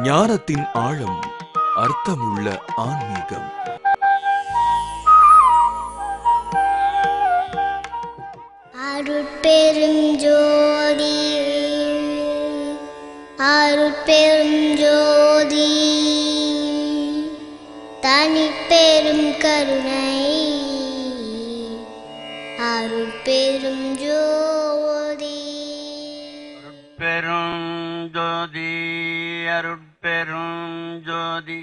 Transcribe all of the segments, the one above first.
ஞானத்தின் ஆழம், அர்த்தமுள்ள ஆன்மீகம். அருட்பெருஞ்சோதி அருட்பெருஞ்சோதி தனிப்பெரும் கருணை அருட்பெருஞ்சோதி. அருட்பெருஞ்சோதி அருட்பெருஞ்சோதி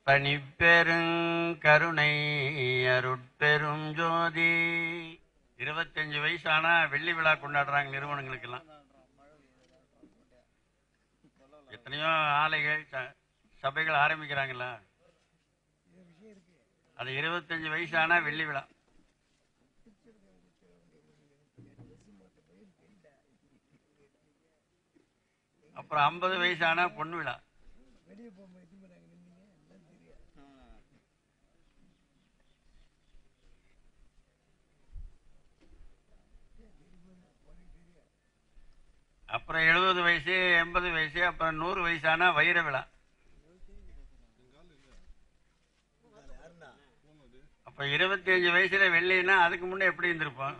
தனிப்பெருங்கருணை அருட்பெருஞ்சோதி. 25 வயசானா வெள்ளி விழா கொண்டாடுறாங்க நிறுவனங்களுக்கெல்லாம். எத்தனையோ ஆலைகள் சபைகள் ஆரம்பிக்கிறாங்களா, அது 25 வயசானா வெள்ளி விழா. அப்புறம் 50 வயசானா பொண்ணு விழா. அப்புறம் 70 வயசு, 80 வயசு, அப்புறம் 100 வயசானா வைர விழா. அப்ப 25 வயசுல வெள்ளினா அதுக்கு முன்னே எப்படி இருந்திருப்போம்?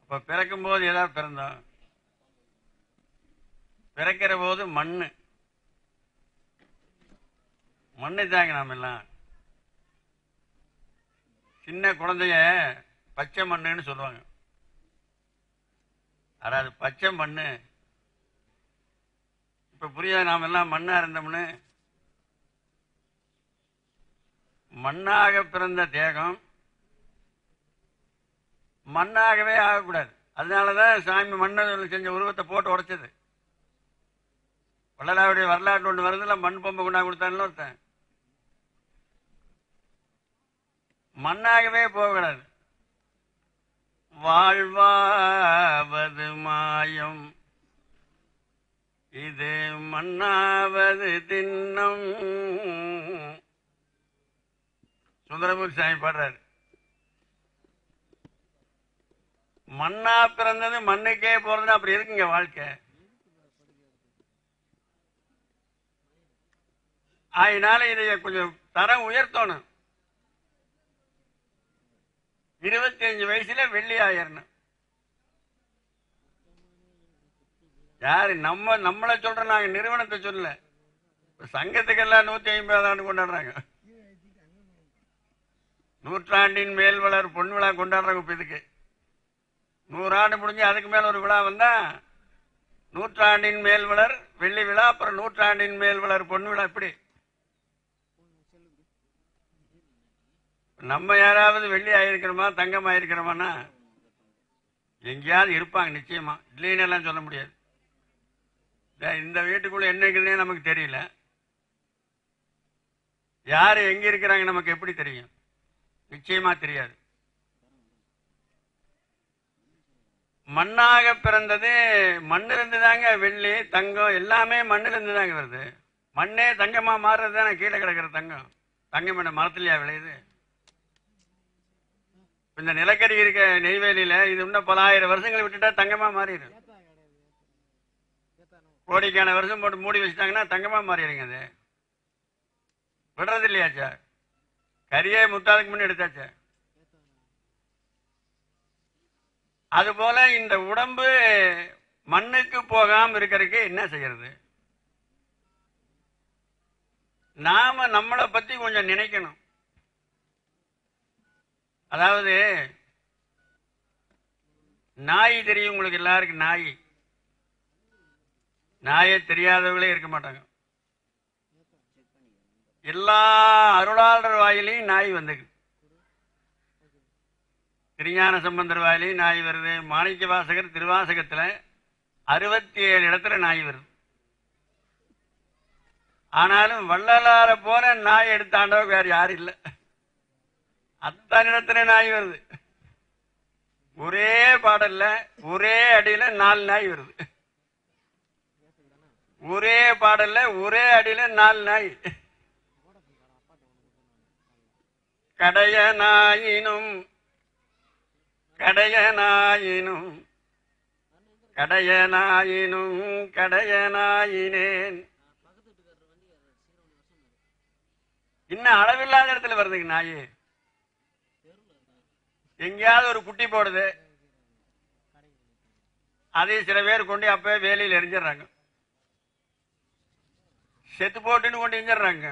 அப்ப பிறக்கும் போது ஏதாவது பிறந்தோம். பிறக்கிற போது மண்ணு தாங்க. நாம எல்லாம் சின்ன குழந்தைய பச்சை மண்ணுன்னு சொல்லுவாங்க. அதாவது பச்சை மண்ணு. இப்ப புரியாது. நாம எல்லாம் மண்ணா இருந்தோம்னு. மண்ணாக பிறந்த தேகம் மண்ணாகவே ஆகக்கூடாது. அதனாலதான் சாமி மண்ணை செஞ்ச உருவத்தை போட்டு உடைச்சது. வள்ளலாருடைய வரலாற்று ஒன்று வருதுல, மண் பொம்பை கொண்டா கொடுத்தான்னு ஒருத்தன். மண்ணாகவே போகக்கூடாது. வாழ்வாவது மாயம், இது மண்ணாவது தின்னம். சுந்தரமூர்த்தி சாமி பாடுறாரு. மண்ணா பிறந்தது மண்ணுக்கே போறதுன்னு அப்படி இருக்குங்க வாழ்க்கை. அதனால இதை கொஞ்சம் தரம் உயர்த்தணும். 25 வயசுல வெள்ளி ஆயிரணும். யாரு நம்மளை சொல்றோம், நாங்க நிறுவனத்தை சொல்லல. சங்கத்துக்கெல்லாம் 150 ஆண்டு கொண்டாடுறாங்க. நூற்றாண்டின் மேல் வளர் பொன் விழா கொண்டாடுறாங்க. இப்ப இதுக்கு 100 ஆண்டு முடிஞ்சு அதுக்கு மேல ஒரு விழா வந்தா நூற்றாண்டின் மேல் வளர் வெள்ளி விழா, அப்புறம் நூற்றாண்டின் மேல் வளர் பொன் விழா. இப்படி நம்ம யாராவது வெள்ளி ஆயிருக்கிறோமா, தங்கம் ஆயிருக்கிறோமானா எங்கேயாவது இருப்பாங்க நிச்சயமா. இல்லைன்னு எல்லாம் சொல்ல முடியாது. இந்த வீட்டுக்குள்ள என்ன இருக்குதுன்னே நமக்கு தெரியல. யாரு எங்க இருக்கிறாங்க நமக்கு எப்படி தெரியும்? நிச்சயமா தெரியாது. மண்ணாக பிறந்தது மண்ணிலிருந்து தாங்க. வெள்ளி தங்கம் எல்லாமே மண்ணிலிருந்து தாங்க வருது. மண்ணே தங்கமா மாறுறது தானே கீழே கிடக்கிற தங்கம். தங்கம் என்ன மரத்துலயா விளையுது? இந்த நிலக்கரி இருக்க நெய்வேலியில இது இன்னும் பல ஆயிரம் வருஷங்களை விட்டுட்டா தங்கமா மாறிடும். கோடிக்கான வருஷம் போட்டு மூடி வச்சுட்டாங்கன்னா தங்கமா மாறிடுங்க. அது விடுறது இல்லையாச்சா? கரியே முத்தாதுக்கு முன்னே எடுத்தாச்சா? அதுபோல இந்த உடம்பு மண்ணுக்கு போகாம இருக்கிறதுக்கு என்ன செய்யறது? நாம நம்மளை பத்தி கொஞ்சம் நினைக்கணும். அதாவது நாய் தெரியும் உங்களுக்கு எல்லாருக்கும். நாயை தெரியாதவங்களே இருக்க மாட்டாங்க. எல்லா அருளாளர் வாயிலையும் நாய் வந்தது. திருஞான சம்பந்தர் வாயிலையும் நாய் வருது. மாணிக்க வாசகர் திருவாசகத்துல 67 இடத்துல நாய் வருது. ஆனாலும் வள்ளலார போல நாய் எடுத்தாண்டவங்க வேற யாரும் இல்லை. அத்தனை இடத்துல நாய் வருது. ஒரே பாடல்ல ஒரே அடியில 4 நாய் வருது. ஒரே பாடல்ல ஒரே அடியில 4 நாய். கடையனாயினும் கடையனாயினும் கடையனாயினேன். இன்னும் அளவில்லாத இடத்துல வருதுங்க நாயி. எங்கேயாவது ஒரு குட்டி போடுது, அதை சில பேர் கொண்டு அப்பவே வேலையில் எரிஞ்சிடறாங்க. செத்து போட்டுன்னு கொண்டு எரிஞ்சிடறாங்க.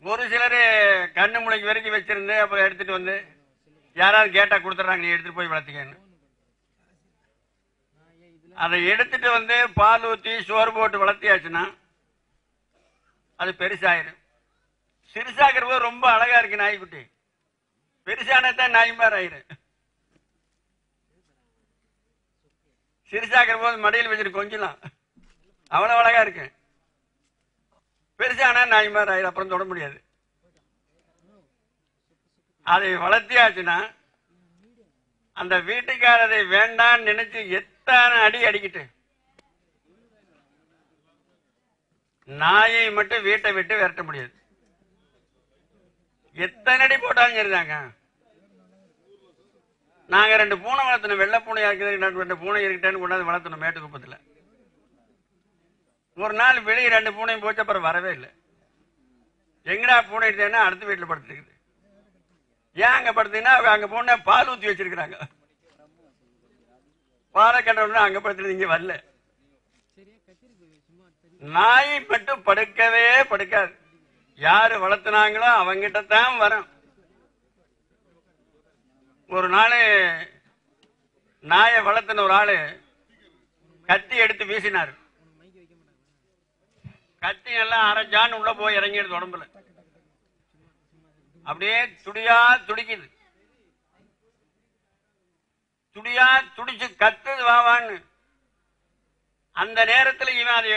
ஒரு சிலர் கண்ணு முளைக்கு வரைக்கும் வச்சிருந்து அப்புறம் எடுத்துட்டு வந்து யாராவது கேட்டா கொடுத்துட்றாங்க, நீ எடுத்துட்டு போய் வளர்த்திக்கன்னு. அதை எடுத்துட்டு வந்து பால் ஊற்றி சோறு போட்டு வளர்த்தியாச்சுன்னா அது பெருசாயிரும். சிறுசாகிற போது ரொம்ப அழகா இருக்கு நாய்க்குட்டி, பெருசானதான் நாய்மார் ஆயிரும். சிறுசாகிற போது மடியில் வச்சுட்டு கொஞ்சலாம், அவ்வளவு அழகா இருக்கு. பெருசானா நாய்மார் ஆயிரும், அப்புறம் தொட முடியாது. அதை வளர்த்தியாச்சுன்னா அந்த வீட்டுக்காரரை வேண்டான்னு நினைச்சு எத்தனை அடி அடிக்கிட்டு நாயை மட்டும் வீட்டை விட்டு விரட்ட முடியாது. எத்தனை அடி போட்டாலும் சரிதாங்க. நாங்க 2 பூனை வளர்த்தணும், வெள்ளை பூனையா இருக்குது, 2 பூனை இருக்கிட்டேன்னு கொண்டாந்து வளர்த்தணும் மேட்டுக்குப்பத்தில். ஒரு நாள் வெளியே 2 பூனையும் போச்சு, அப்புறம் வரவே இல்லை. எங்கடா பூனை எடுத்தேன்னா அடுத்த வீட்டில் படுத்துருக்குது. ஏன் அங்க படுத்தீங்கன்னா அங்க பூனை பால் ஊற்றி வச்சிருக்கிறாங்க. பாலை கட்டணும்னா அங்க படுத்துட்டு இங்க வரல. நாய் மட்டும் படுக்கவே படுக்காது. யாரு வளர்த்துனாங்களோ அவங்கிட்ட தான் வரும். ஒரு நாள் நாயை வளர்த்தின ஒரு ஆளு கத்தி எடுத்து வீசினார். கத்தி எல்லாம் அரைஞ்சான்னு உள்ள போய் இறங்கிடுது உடம்புல. அப்படியே துடியா துடிக்குது. துடியா துடிச்சு கத்துது வாவான்னு. அந்த நேரத்தில் இவன் அதை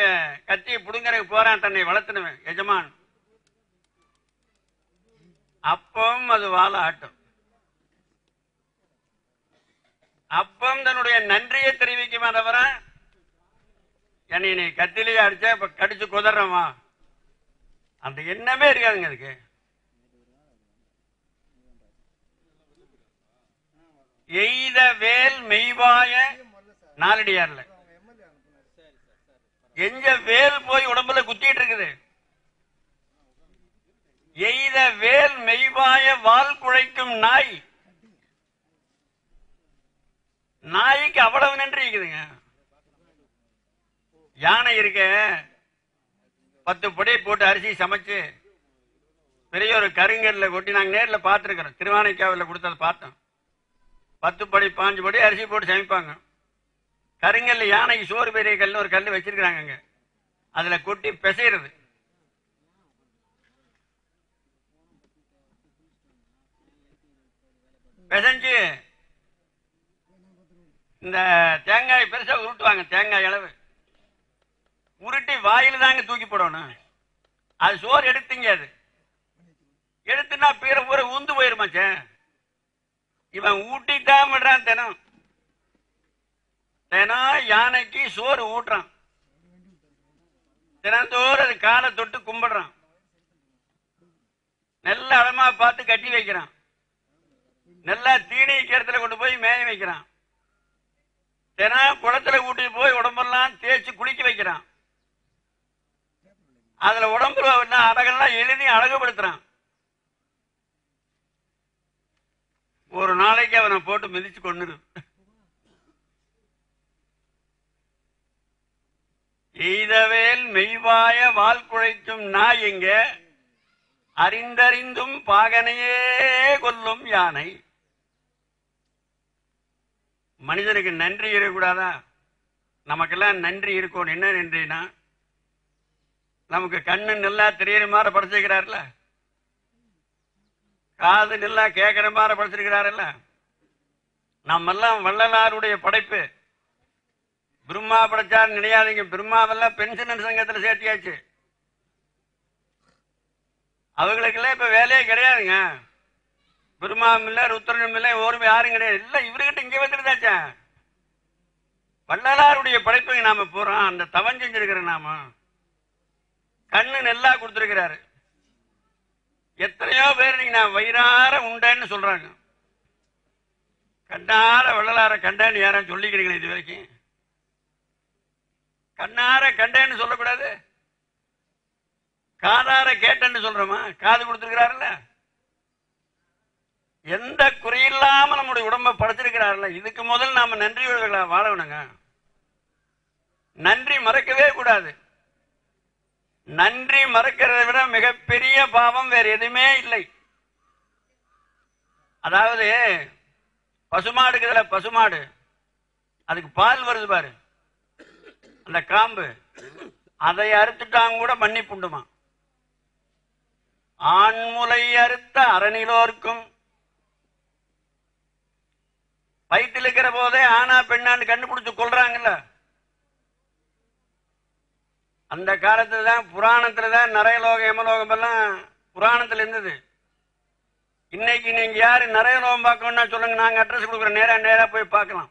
கத்தியை புடுங்கறதுக்கு போறான், தன்னை வளர்த்தினவன் எஜமான். அப்பவும் அது வாழ ஆட்டும். அப்பம் தன்னுடைய நன்றியை தெரிவிக்குமா தவிர என்னை நீ கத்திலேயே அடிச்ச இப்ப கடிச்சு குதறமா அந்த எண்ணமே இருக்காதுங்க அதுக்கு. எய்த வேல் மெய்வாய நாலடியார்ல எஞ்ச வேல் போய் உடம்புல குத்திட்டு இருக்குது. எய்த வேல் மெய்வாய வால் குழைக்கும் நாய். நாய்க்கு அவ்வளவு நன்றி இருக்குதுங்க. யானை இருக்க 10 படி போட்டு அரிசி சமைச்சு பெரிய ஒரு கருங்கல்ல கொட்டி நாங்க நேரில் பார்த்துருக்கிறோம். திருவானைக்காவில் கொடுத்ததை பார்த்தோம். 10 படி 5 படி அரிசி போட்டு சமைப்பாங்க. கருங்கல்ல யானைக்கு சோறு பெரிய கல்னு ஒரு கல் வச்சிருக்கிறாங்க. அதுல கொட்டி பிசைறது. பிசைஞ்சு இந்த தேங்காய் பெருசா உருட்டுவாங்க. தேங்காய் அளவு உருட்டி வாயில தாங்க தூக்கி போடணும். அது சோறு எடுத்தீங்க. அது எடுத்துனா பீர ஊற ஊந்து போயிருமாச்சே. இவன் ஊட்டித்தான் விடுறான். தினம் தினம் யானைக்கு சோறு ஊட்டுறான். தினந்தோறும் அது காலை தொட்டு கும்பிடுறான். நல்ல அளமா பார்த்து கட்டி வைக்கிறான். நல்லா தீனி இடத்துல கொண்டு போய் மேய வைக்கிறான். தினம் குளத்துல கூட்டிட்டு போய் உடம்பெல்லாம் தேய்ச்சி குளிக்க வைக்கிறான். அதுல உடம்புல அடகெல்லாம் எழுதி அழகுபடுத்துறான். ஒரு நாளைக்கு அவனை போட்டு மிதிச்சு கொண்டு எய்தவேல் மெய்வாய வால் குழைக்கும் நாய் எங்க அறிந்தறிந்தும் பாகனையே கொல்லும் யானை. மனிதனுக்கு நன்றி இருக்கக்கூடாதா? நமக்கெல்லாம் நன்றி இருக்கும். என்ன நன்றினா, நமக்கு கண்ணு நல்லா தெரியற மாதிரி படைச்சிருக்கிறார்ல, காது நல்லா கேட்கிற மாதிரி படைச்சிருக்கிறாருல்ல. நம்ம எல்லாம் வள்ளலாருடைய படைப்பு. பிரம்மா படைச்சார் நினையாதீங்க. பிரம்மாவெல்லாம் பென்ஷன் சங்கத்தில் சேர்த்தியாச்சு. அவங்களுக்கெல்லாம் இப்ப வேலையே கிடையாதுங்க. பிரம்மாவும் இல்ல, ருத்ரனும் இல்ல, ஓருமே யாரும் கிடையாது. இல்ல இவர்கிட்ட இங்க வந்துருந்தாச்சா. வள்ளலாருடைய படைப்புக்கு நாம போறோம். அந்த தவம் செஞ்சிருக்கிற நாம கண்ணு நல்லா கொடுத்திருக்கிறாரு. எத்தனையோ பேர் நீங்க நான் வயிறார உண்டேன்னு சொல்றாங்க. கண்ணார வள்ளலார கண்டேன்னு யாரும் சொல்லிக்கிறீங்களே இது வரைக்கும்? கண்ணார கண்டேன்னு சொல்லக்கூடாது, காதார கேட்டேன்னு சொல்றோமா? காது கொடுத்திருக்கிறாருல்ல, எந்த குறையில்லாம நம்முடைய உடம்பை படைச்சிருக்கிறாருல்ல, இதுக்கு முதல் நாம நன்றியோட வாழணுங்க. நன்றி மறக்கவே கூடாது. நன்றி மறக்கிறதை விட மிகப்பெரிய பாவம் வேற எதுவுமே இல்லை. அதாவது பசுமாடுக்குதுல, பசுமாடு அதுக்கு பால் வருது பாரு, அந்த காம்பு அதை அறுத்துட்டாங்க கூட மன்னிப்புண்டுமா. ஆண்முலை அறுத்த அரணிலோர்க்கும் வயிற்றில் இருக்கிற போதே ஆனா பெண்ணான்னு கண்டுபிடிச்சு கொள்றாங்கல்ல. அந்த காலத்துல தான் புராணத்துல தான் நரயலோகம் யமலோகம் எல்லாம் புராணத்துல இருந்தது. இன்னைக்கு நீங்க யாரு நரயலோகம் பார்க்கணும்னா சொல்லுங்க, நாங்க அட்ரஸ் கொடுக்குறோம், நேரா போய் பார்க்கலாம்.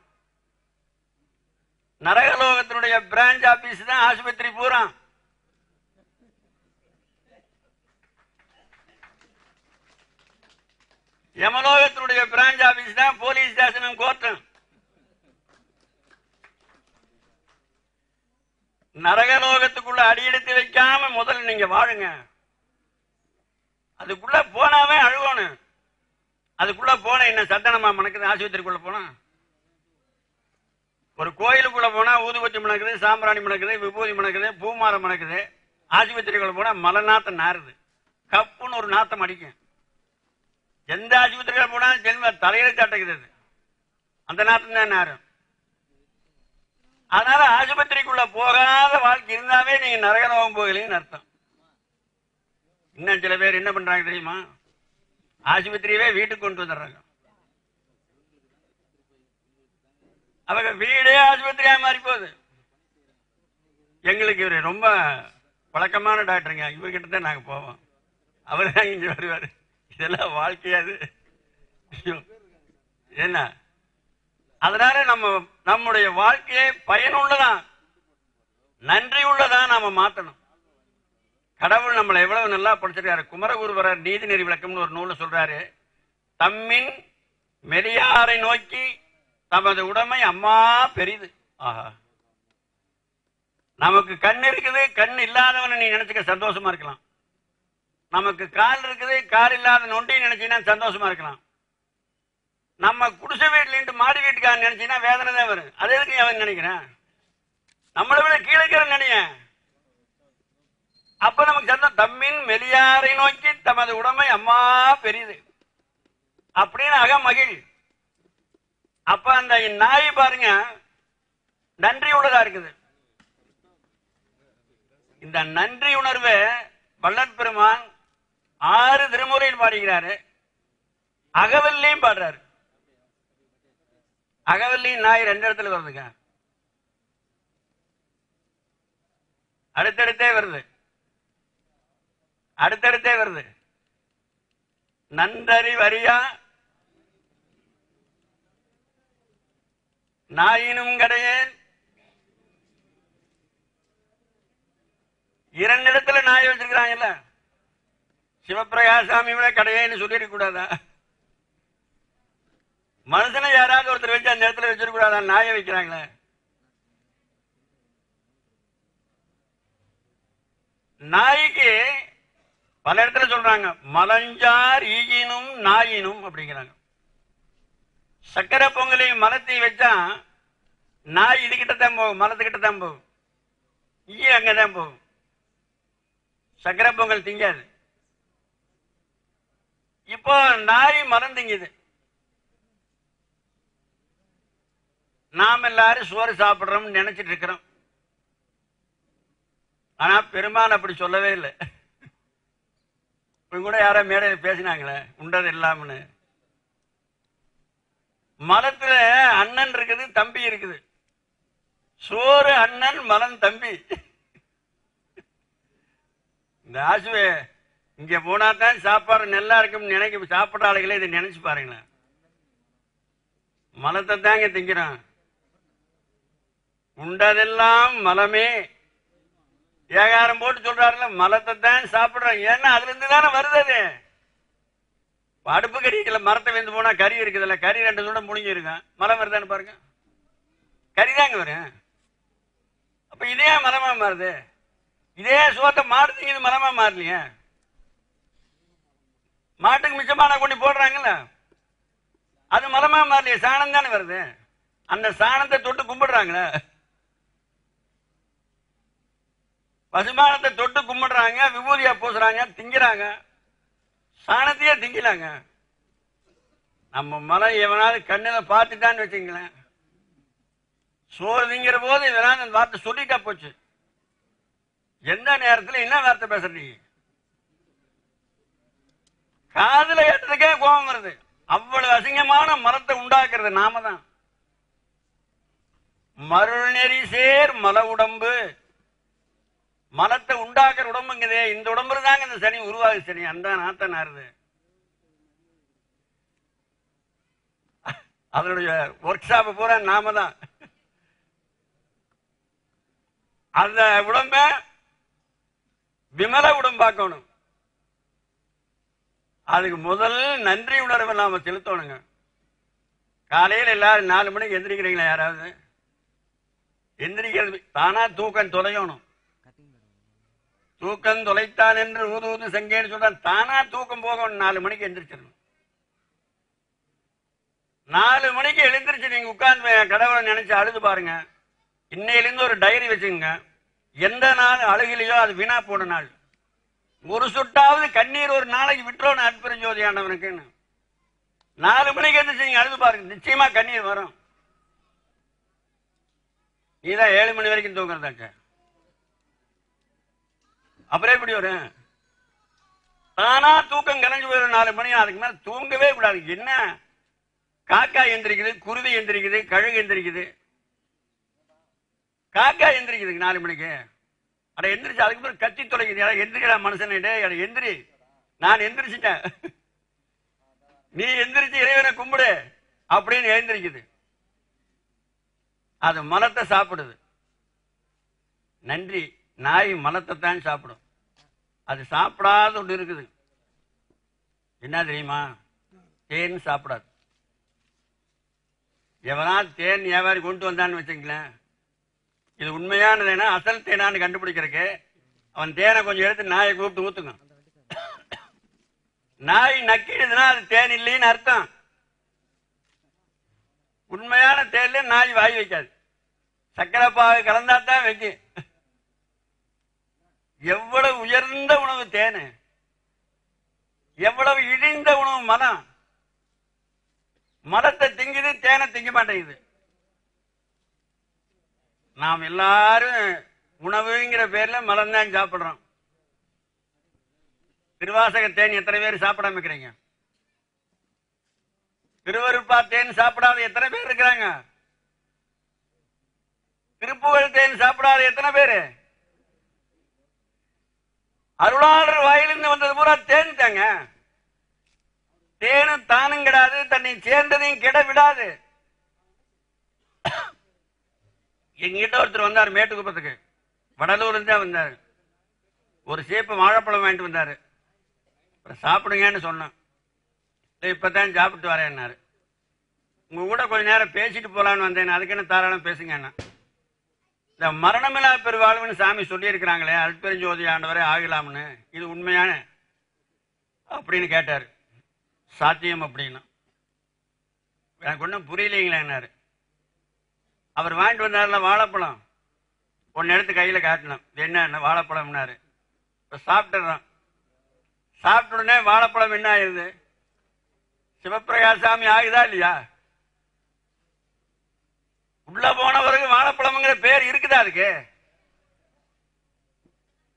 நரகலோகத்தினுடைய பிரான்ச் ஆபீஸ் தான் ஆஸ்பத்திரி பூரா. யமலோகத்தினுடைய பிரான்ச் ஆபீஸ் தான் போலீஸ் ஸ்டேஷனும் கோர்ட்டும். நரகலோகத்துக்குள்ள அடியெடுத்து வைக்காம முதல்ல நீங்க வாழுங்க. அதுக்குள்ள போனாவே அழுகணும். அதுக்குள்ள போன என்ன சத்தனமா மணக்குது? ஆஸ்பத்திரிக்குள்ள போனா, ஒரு கோயிலுக்குள்ள போனா ஊதுபத்தி மணக்குது, சாம்பிராணி மணக்குது, விபூதி மணக்குது, பூமாலை மணக்குது. ஆஸ்பத்திரிக்குள்ள போனா மலை நாத்தம் நாருது, கப்புன்னு ஒரு நாத்தம் அடிக்கும். எந்த ஆஸ்பத்திரிக்குள்ள போனா ஜென்ம தலையில தட்டுக்குது, அந்த நாத்தம் தான் நாரும். அதனால ஆஸ்பத்திரிக்குள்ள போகாத வாழ்க்கை இருந்தாவே நீங்க நரகலோகம் போகலன்னு அர்த்தம். இன்னும் சில பேர் என்ன பண்றாங்க தெரியுமா? ஆஸ்பத்திரியவே வீட்டுக்கு கொண்டு வந்துடுறாங்க. அவங்க வீடே ஆஸ்பத்திரியா மாறி போகுது. எங்களுக்கு இவரு ரொம்ப பழக்கமான டாக்டருங்க, இவர்கிட்ட தான் நாங்க போவோம், அவரு தான் இங்க வருவாரு. இதெல்லாம் வாழ்க்கையாது என்ன? அதனால நம்முடைய வாழ்க்கையை பயனுள்ளதா நன்றி உள்ளதா நாம மாத்தணும். கடவுள் நம்மளை எவ்வளவு நல்லா படிச்சிருக்காரு. குமரகுருவரர் நீதிநெறி விளக்கம்னு ஒரு நூல் சொல்றாரு. தம்மின் மெரியாரை நோக்கி தமது உடைமை அம்மா பெரிது. ஆஹா, நமக்கு கண் இருக்குது, கண் இல்லாதவனை நீ நினைச்சுக்க சந்தோஷமா இருக்கலாம். நமக்கு கால் இருக்குது, கால் இல்லாத நொண்டி நினைச்சீங்கன்னா சந்தோஷமா இருக்கலாம். நம்ம குடிசை வீட்டுல மாடி வீட்டுக்காரன் நினைச்சீங்கன்னா வேதனை தான் வரும். அது எதுக்கு அவன் நினைக்கிறேன்? நம்மளை விட கீழே நினைய. அப்ப நமக்கு சந்தோஷம். தம்மின் மெலியாரை நோக்கி தமது உடைமை அம்மா பெரிது அப்படின்னு அக மகிழ். அப்ப அந்த நாய் பாருங்க நன்றி உள்ளதா இருக்குது. இந்த நன்றி உணர்வை வள்ளற் பெருமான் 6 திருமுறையில் பாடுகிறாரு, அகவல்லையும் பாடுறாரு. அகவல்லியும் நாய் 2 இடத்துல வருதுங்க, அடுத்தடுத்தே வருது, அடுத்தடுத்தே வருது. நன்றறி வரியா நாயினும் கடையேன். 2 இடத்துல நாய் வச்சிருக்கிறாங்கல்ல. சிவபிரகாசாமி விட கடையேன்னு சொல்லிருக்க கூடாதா? மனுஷனை யாராவது ஒருத்தர் வச்சு அந்த இடத்துல வச்சிருக்க கூடாதா? நாயை வைக்கிறாங்களே. நாய்க்கு பல இடத்துல சொல்றாங்க மலஞ்சார் ஈயினும் நாயினும் அப்படிங்கிறாங்க. சக்கரை பொங்கலையும் மலத்தையும் வச்சா நாய் இதுகிட்ட தான் போகும், மலத்துக்கிட்ட தான் போகும், ஈ அங்கதான் போகும். சக்கரை பொங்கல் திங்காது. இப்போ நாய் மரம் திங்குது. நாம் எல்லாரும் சோறு சாப்பிடுறோம் நினைச்சிட்டு இருக்கிறோம். ஆனா பெருமான் அப்படி சொல்லவே இல்லை. கூட யாரோ மேடையில் பேசினாங்களே உண்டது இல்லாமன்னு. மலத்துல அண்ணன் இருக்குது, தம்பி இருக்குது. சோறு அண்ணன், மலம் தம்பி. இந்த ஆசுவே இங்க போனா தான் சாப்பாடு நல்லா இருக்கும் நினைக்க சாப்பிட்ற ஆளுகளே இதை நினைச்சு பாருங்களேன். மலத்தை தாங்க திங்கிறான். உண்டதெல்லாம் மலமே ஏகாரம் போட்டு சொல்றாருல, மலத்தை தான் சாப்பிடுறான். ஏன்னா அதுல இருந்து தானே வருது. அடுப்பு கறிக்கல மரத்தை வெந்து போனா கறி இருக்குதுல்ல, கறி 2 தூரம் முழுங்கி இருக்கும், மரம் வருதான்னு பாருங்க, கறிதாங்க வரும். அப்ப இதே மரமா மாறுது. இதே சோத்தை மாடு திங்குது, மரமா மாறலையே. மாட்டுக்கு மிச்சமான கொண்டு போடுறாங்கல்ல, அது மரமா மாறலையே, சாணம் தானே வருது. அந்த சாணத்தை தொட்டு கும்பிடுறாங்களே, பசுமானத்தை தொட்டு கும்பிடுறாங்க, விபூதியா பூசுறாங்க, திங்கிறாங்க, சாணத்தையே திங்கலாங்க. நம்ம மரம் எவனாவது கண்ணில பார்த்துட்டான்னு வச்சுங்களேன், சோறு திங்கிற போது இவனாவது அந்த வார்த்தை சொல்லிட்டா போச்சு. எந்த நேரத்தில் என்ன வார்த்தை பேசுறீங்க? காதுல ஏற்றதுக்கே கோபம் வருது. அவ்வளவு அசிங்கமான மரத்தை உண்டாக்குறது நாம தான். மருள் நெறி சேர் மல உடம்பு, மலத்தை உண்டாக்குற உடம்புங்குதே, இந்த உடம்புல தாங்க இந்த சனி உருவாகு. சனி அந்த நாத்த நாருது. அதனுடைய ஒர்க் ஷாப் பூரா நாம தான். அந்த உடம்ப விமல உடம்பாக்கணும். அதுக்கு முதல் நன்றி உணர்வை நாம செலுத்தணுங்க. காலையில் எல்லாரும் 4 மணிக்கு எந்திரிக்கிறீங்களா? யாராவது எந்திரிக்கிறது தானா தூக்கம் தொலையணும். தூக்கம் தொலைத்தான் என்று ஊது சங்கேன்னு சொல்ற, தானா தூக்கம் போகணும். 4 மணிக்கு எந்திரிச்சிடணும். 4 மணிக்கு எழுந்திரிச்சு நீங்க உட்கார்ந்து கடவுளை நினைச்சு அழுது பாருங்க. இன்னையிலிருந்து ஒரு டைரி வச்சுங்க. எந்த நாள் அழுகலையோ அது வீணா போன நாள். ஒரு சொட்டாவது கண்ணீர் ஒரு நாளைக்கு விட்டுறோம் அற்பெருஞ்சோதி ஆண்டவனுக்குன்னு. 4 மணிக்கு எந்திரிச்சு நீங்க அழுது பாருங்க, நிச்சயமா கண்ணீர் வரும். நீதான் 7 மணி வரைக்கும் தூங்குறதாக்க, அப்புறம் எப்படி வரும்? தானா தூக்கம் கலைஞ்சு போயிடும் 4 மணி. அதுக்கு மேல தூங்கவே கூடாது. என்ன காக்கா எந்திரிக்குது, குருவி எந்திரிக்குது, கழுகு எந்திரிக்குது, காக்கா எந்திரிக்குது 4 மணிக்கு. அட எந்திரிச்சு அதுக்கு பிறகு கத்தி தொலைக்குது. எந்திரிக்கா மனுஷன், எந்திரி, நான் எந்திரிச்சிட்டேன், நீ எந்திரிச்சு இறைவனை கும்பிடு அப்படின்னு எழுந்திரிக்குது. அது மலத்தை சாப்பிடுது. நன்றி. நாய் மலத்தை தான் சாப்பிடும். அது சாப்பிடாத ஒன்று இருக்குது, என்ன தெரியுமா? தேன் சாப்பிடாது. எவனா தேன் வியாபாரி கொண்டு வந்தான்னு வச்சுங்களேன், இது உண்மையானதுன்னா அசல் தேனான்னு கண்டுபிடிக்கிறதுக்கு அவன் தேனை கொஞ்சம் எடுத்து நாயை கூப்பிட்டு ஊத்துங்க. நாய் நக்கிடுதுன்னா அது தேன் இல்லைன்னு அர்த்தம். உண்மையான தேன்ல நாய் வாய் வைக்காது. சக்கரை பாகு கலந்தா தான் வைக்கும். எவ்வளவு உயர்ந்த உணவு தேனு, எவ்வளவு இழிந்த உணவு மலம். மலத்தை திங்குது, தேனை திங்க மாட்டேங்குது. நாம் எல்லாரும் உணவுங்கிற பேர்ல மலம் தான் சாப்பிடுறோம். திருவாசக தேன் எத்தனை பேர் சாப்பிடாம இருக்கிறீங்க? திருவருப்பா தேன் சாப்பிடாத எத்தனை பேர் இருக்கிறாங்க? திருப்புகழ் தேன் சாப்பிடாத எத்தனை பேரு? அருளாளர் வாயிலிருந்து வந்தது பூரா தேன் தாங்க. தேனும் தானும் கிடாது, தன்னை சேர்ந்ததையும் கிட விடாது. எங்கிட்ட ஒருத்தர் வந்தார் மேட்டுக்குப்பத்துக்கு, வடலூர்ல இருந்தே வந்தாரு. ஒரு சேப்பு வாழைப்பழம் வாங்கிட்டு வந்தாரு. சாப்பிடுங்கன்னு சொன்னேன். இப்பதான் சாப்பிட்டு வரேன்னாரு. உங்க கூட கொஞ்ச நேரம் பேசிட்டு போலான்னு வந்தேன். அதுக்கு என்ன தாராளம் பேசுங்க. இந்த மரணமில்லா பெருவாழ்வுன்னு சாமி சொல்லி இருக்கிறாங்களே, அற்பெருஞ்சோதி ஆண்டவரே ஆகலாம்னு, இது உண்மையான அப்படின்னு கேட்டாரு. சாத்தியம் அப்படின்னு எனக்கு ஒன்றும் புரியலைங்களேன்னாரு. அவர் வாங்கிட்டு வந்தாருல வாழைப்பழம், ஒன்னு எடுத்து கையில காட்டணும். என்ன வாழைப்பழம்னாரு. இப்ப சாப்பிட்டுறோம். சாப்பிட்ட உடனே வாழைப்பழம் என்ன ஆயிருது? சிவப்பிரகாசாமி ஆகுதா இல்லையா? உள்ள போனவருக்கு வாழைப்பழம்ங்கிற பேர் இருக்குதா? அதுக்கு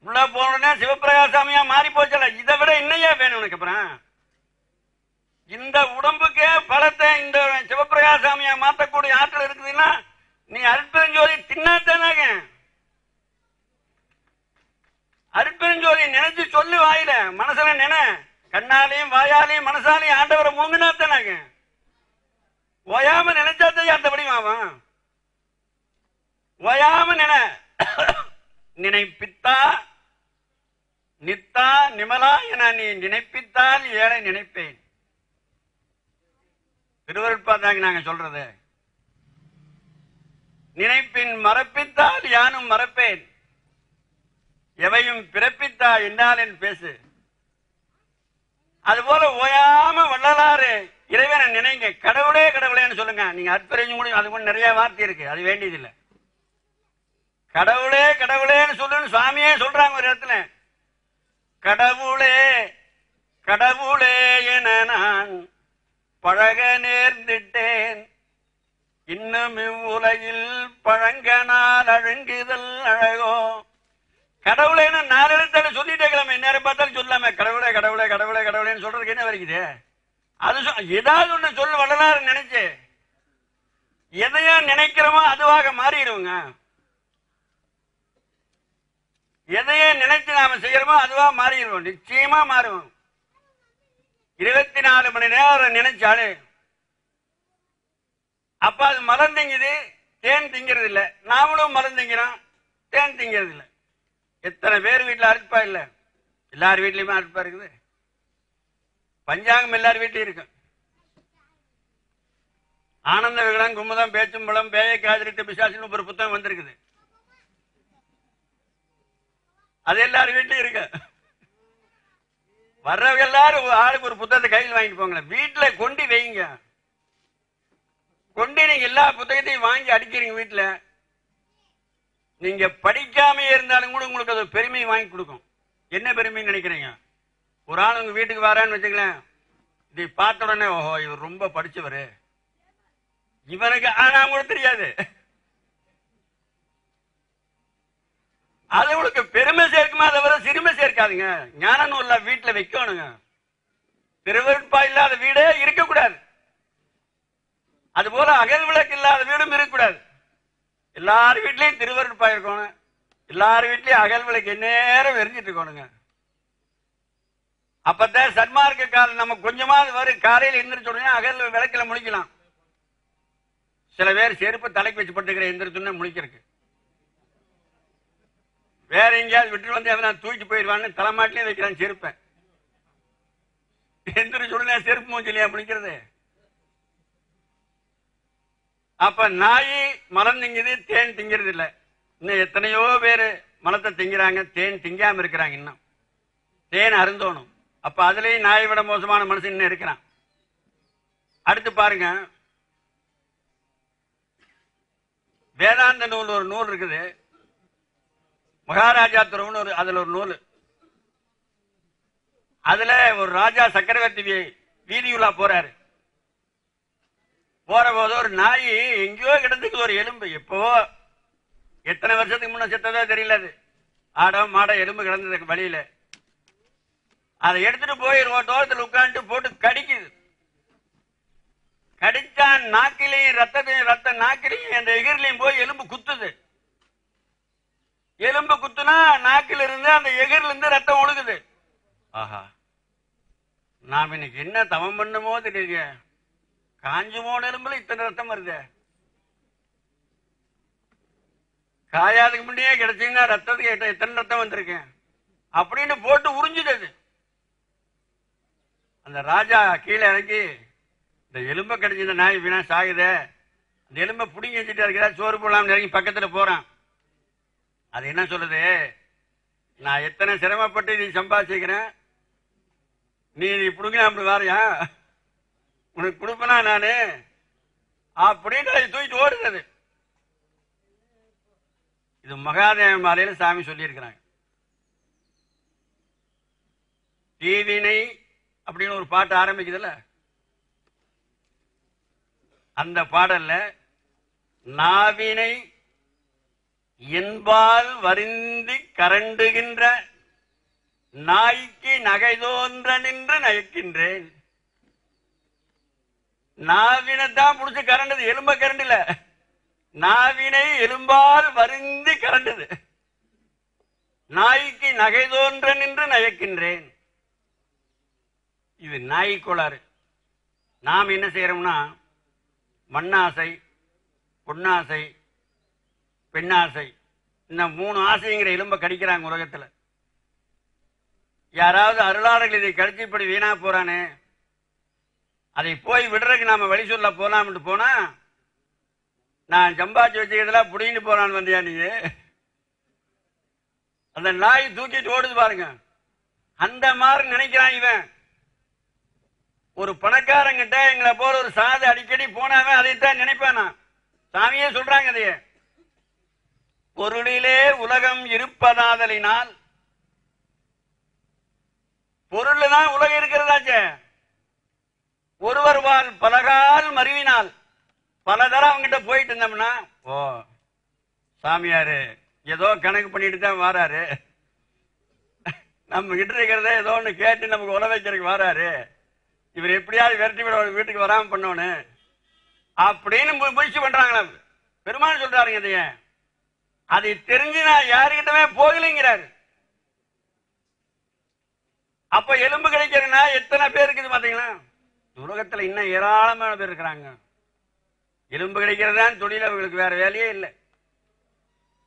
உள்ள போன உடனே சிவப்பிரகாசாமியா மாறி போச்சல. இதை விட இன்னையா வேணும் உனக்கு? அப்புறம் இந்த உடம்புக்கே பலத்தை இந்த சிவப்பிரகாசாமியா மாற்றக்கூடிய ஆற்றல் இருக்குதுன்னா நீ அற்பெருஞ்சோதி தின்னாத்தானாக. அற்பெருஞ்சோதி நினைச்சு சொல்லு வாயில, மனசுல நினை, கண்ணாலையும் வாயாலையும் மனசாலையும் ஆண்டவரை மூங்கினாத்தானாக. ஓயாம நினைச்சாத்தையும் அந்தபடி ஆகும். ஓயாம நினைப்பித்தா நித்தா நிமலா என நீ நினைப்பித்தால் ஏழை நினைப்பேன். திருவருட்பா தாங்க நாங்க சொல்றது. நினைப்பின் மறப்பித்தால் யானும் மறப்பேன், எவையும் பிறப்பித்தா என்னாலென் பேசு. அது போல ஓயாம வள்ளலாறு இறைவனை நினைங்க. கடவுளே கடவுளேன்னு சொல்லுங்க. நீங்க அற்புதம் கூட அது கூட நிறைய வார்த்தை இருக்கு, அது வேண்டியதில்லை. கடவுளே கடவுளேன்னு சொல்லுன்னு சுவாமியே சொல்றாங்க ஒரு இடத்துல. கடவுளே கடவுளே என நான் பழக நேர்ந்திட்டேன், இன்னும் இவ்வுலகில் பழங்கனால் அழுங்குதல் அழகோ. கடவுளேன்னு 4 எழுத்தால சொல்லிட்டே கிளம்ப, நேரம் பார்த்தாலும் சொல்லாம கடவுளே கடவுளே கடவுளே கடவுளேன்னு சொல்றதுக்கு என்ன வரைக்குது? அது ஏதாவது ஒண்ணு சொல்லு வள்ளலாறு நினைச்சு. எதையா நினைக்கிறோமோ அதுவாக மாறிடுவோங்க. எதையே நினைச்சு நாம செய்யறோமோ அதுவா மாறிடுவோம், நிச்சயமா மாறுவோம். 24 மணி நேரம் நினைச்சாலே அப்ப அது மரம் திங்குது, தேன் திங்கிறது இல்ல. நாமளும் மரம் திங்கிறோம், தேன் திங்கிறது இல்ல. எத்தனை பேர் வீட்டுல அறுப்பா இல்ல? எல்லார் வீட்லயுமே அறுப்பா இருக்குது. பஞ்சாங்கம் எல்லார் வீட்லயும் இருக்கு. ஆனந்த விகடன், குமுதம், பேச்சும்பழம், பேயை காதிரிட்டு பிசாசுன்னு ஒரு புத்தகம் வந்திருக்குது. அது எல்லாரும் வீட்லயும் இருக்கு. வர்றவங்க எல்லாரும் ஆளுக்கு ஒரு புத்தகத்தை கையில் வாங்கிட்டு போங்களேன். வீட்டுல கொண்டு வைங்க. கொண்டு நீங்க எல்லா புத்தகத்தையும் வாங்கி அடிக்கிறீங்க வீட்டுல. நீங்க படிக்காம இருந்தாலும் கூட உங்களுக்கு அது பெருமையை வாங்கி கொடுக்கும். என்ன பெருமைன்னு நினைக்கிறீங்க? ஒரு ஆள் உங்க வீட்டுக்கு வரான்னு வச்சுங்களேன், இதை பார்த்த உடனே ஓஹோ இவர் ரொம்ப படிச்சவரு, இவனுக்கு ஆனா கூட தெரியாது. அது உங்களுக்கு பெருமை சேர்க்குமா தவிர சிறுமை சேர்க்காதுங்க. ஞான நூல்ல வீட்டுல வைக்கணுங்க. திருவருட்பா இல்லாத வீடே இருக்கக்கூடாது. அது போல அகல் விளக்கு இல்லாத வீடும் இருக்கக்கூடாது. எல்லார் வீட்லயும் திருவருட்பா இருக்கணும். எல்லார் வீட்லயும் அகல் விளக்கு நேரம் எரிஞ்சிட்டு இருக்கணுங்க. அப்பதான் சன்மார்க்க காலம் நம்ம கொஞ்சமாவது வரும். காலையில் எந்திரிச்ச உடனே அகல் விளக்குல முழிக்கலாம். சில பேர் செருப்பு தலைக்கு வச்சு பட்டுக்கிற எந்திரிச்சோன்னு முழிக்கிறதுக்கு. வேற எங்கேயாவது விட்டு வந்து அவன் தூக்கிட்டு போயிடுவான்னு தலைமாட்டிலே வைக்கிறான் செருப்பேன். எந்திரிச்ச உடனே செருப்பு மூஞ்சிலையா முழிக்கிறது? அப்ப நாய் மலம் திங்குது, தேன் திங்கிறது இல்ல. இன்னும் எத்தனையோ பேரு மலத்தை திங்கிறாங்க, தேன் திங்காம இருக்கிறாங்க. இன்னும் தேன் அருந்தோணும். அப்ப அதுலயும் நாயை விட மோசமான மனுஷன் இன்னும் இருக்கிறான். அடுத்து பாருங்க, வேதாந்த நூல் ஒரு நூல் இருக்குது, மகாராஜா துறவுன்னு அதுல ஒரு நூல். அதுல ஒரு ராஜா சக்கரவர்த்தி வீதியுலா போறாரு. போற போது ஒரு நாய் எங்கேயோ கிடந்துக்கு ஒரு எலும்பு. எப்போ எத்தனை வருஷத்துக்கு முன்ன செத்ததோ தெரியல. அது ஆடம் மாட எலும்பு கிடந்ததுக்கு வழியில அதை எடுத்துட்டு போய் தோட்டத்தில் உட்காந்து போட்டு கடிக்குது. கடிச்சான் நாக்கிலையும் ரத்தத்தையும், ரத்த நாக்கிலையும் அந்த எகிரிலையும் போய் எலும்பு குத்துது. எலும்பு குத்துனா நாக்கில இருந்து அந்த எகிரில இருந்து ரத்தம் ஒழுகுது. ஆஹா, நாம் இன்னைக்கு என்ன தவம் பண்ணுமோ தெரியல, காஞ்சு போன எலும்புல இத்தனை ரத்தம் வருது. காயாதுக்கு முன்னே கிடைச்சீங்கன்னா ரத்தத்துக்கு எத்தனை ரத்தம் வந்திருக்கேன் அப்படின்னு போட்டு உறிஞ்சுது. அந்த ராஜா கீழே இறங்கி, இந்த எலும்பை கடிச்சு இந்த நாய் வீணா சாகுத, அந்த எலும்பை புடிங்கி வச்சுட்டு இருக்கிறா, சோறு போடலாம்னு இறங்கி பக்கத்துல போறான். அது என்ன சொல்லுது, நான் எத்தனை சிரமப்பட்டு நீ சம்பாதிச்சுக்கிறேன், நீ புடுங்கினா அப்படி வாரியா, உனக்கு கொடுப்பனா நானு அப்படின்னு அதை தூக்கிட்டு ஓடுறது. இது மகாதேவ மாலையில சாமி சொல்லி இருக்கிறாங்க. தீவினை அப்படின்னு ஒரு பாட்டு ஆரம்பிக்குதுல்ல, அந்த பாடல்ல நாவினை என்பால் வருந்தி கரண்டுகின்ற நாய்க்கு நகை தோன்ற நின்று நயக்கின்றேன். நாவினைத்தான் புடிச்சு கரண்டது, எலும்ப கரண்டுல. நாவினை எலும்பால் வருந்தி கரண்டது, நாய்க்கு நகை தோன்ற நின்று நயக்கின்றேன். இது நாய் கோளாறு. நாம் என்ன செய்யறோம்னா, மண்ணாசை, பொன்னாசை, பெண்ணாசை, இந்த 3 ஆசைங்கிற எலும்ப கடிக்கிறாங்க உலகத்துல. யாராவது அருளாளர்கள் இதை கடிச்சு இப்படி வீணா போறானே, அதை போய் விடுறதுக்கு நாம வழி சொல்ல போலாம்னு போனா, நான் சம்பாதிச்சு வச்சுக்கிறதுல புடிங்கிட்டு போறான்னு வந்தியா நீ? அந்த நாய் தூக்கிட்டு ஓடுது பாருங்க. அந்த மாதிரி நினைக்கிறான் இவன். ஒரு பணக்காரங்கிட்ட எங்களை போல ஒரு சாது அடிக்கடி போனாவே அதைத்தான் நினைப்பானா. சாமியே சொல்றாங்க அதையே. பொருளிலே உலகம் இருப்பதாதலினால், பொருள் தான் உலகம் இருக்கிறதாச்சே. ஒருவர் வாழ் பலகால் மருவினால், பல தரம் அவங்கிட்ட போயிட்டு இருந்தோம்னா, ஓ சாமியாரு ஏதோ கணக்கு பண்ணிட்டு தான் வராரு, நம்ம கிட்ட இருக்கிறத ஏதோ ஒண்ணு கேட்டு நமக்கு உல வைக்கிறதுக்கு வராரு, இவர் எப்படியாவது விரட்டி விட வீட்டுக்கு வராம பண்ணோன்னு அப்படின்னு முயற்சி பண்றாங்களா. பெருமாள் சொல்றாருங்க இதைய. அதை தெரிஞ்சு நான் யாருக்கிட்டமே போகலைங்கிறாரு. அப்ப எலும்பு கிடைக்கிறதுனா எத்தனை பேர் இருக்குது பாத்தீங்களா? உலகத்துல இன்னும் ஏராளமான பேர் இருக்கிறாங்க. எலும்பு கிடைக்கிறதான் தொழில், அவங்களுக்கு வேற வேலையே இல்லை.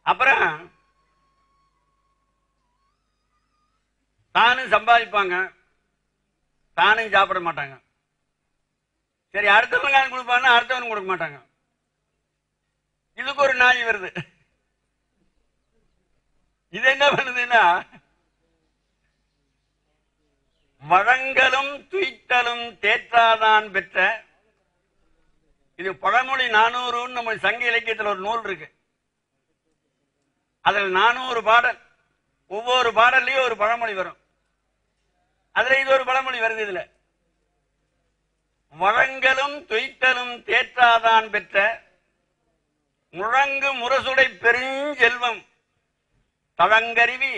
அப்புறம் தானும் சம்பாதிப்பாங்க, தானும் சாப்பிட மாட்டாங்க. சரி, அடுத்தவங்க கொடுப்பாங்கன்னா அடுத்தவனும் கொடுக்க மாட்டாங்க. இதுக்கு ஒரு நாய் வருது. இது என்ன பண்ணுதுன்னா, வழங்கலும் துய்த்தலும் தேற்றாதான் பெற்ற, இது பழமொழி 400 நம்ம சங்க இலக்கியத்தில் ஒரு நூல் இருக்கு. அதில் 400 பாடல், ஒவ்வொரு பாடல்லையும் ஒரு பழமொழி வரும். அதுல இது ஒரு பழமொழி வருது. இதுல வழங்கலும் துய்த்தலும் தேற்றாதான் பெற்ற முழங்கு முரசுடை பெருஞ்செல்வம் தழங்கருவி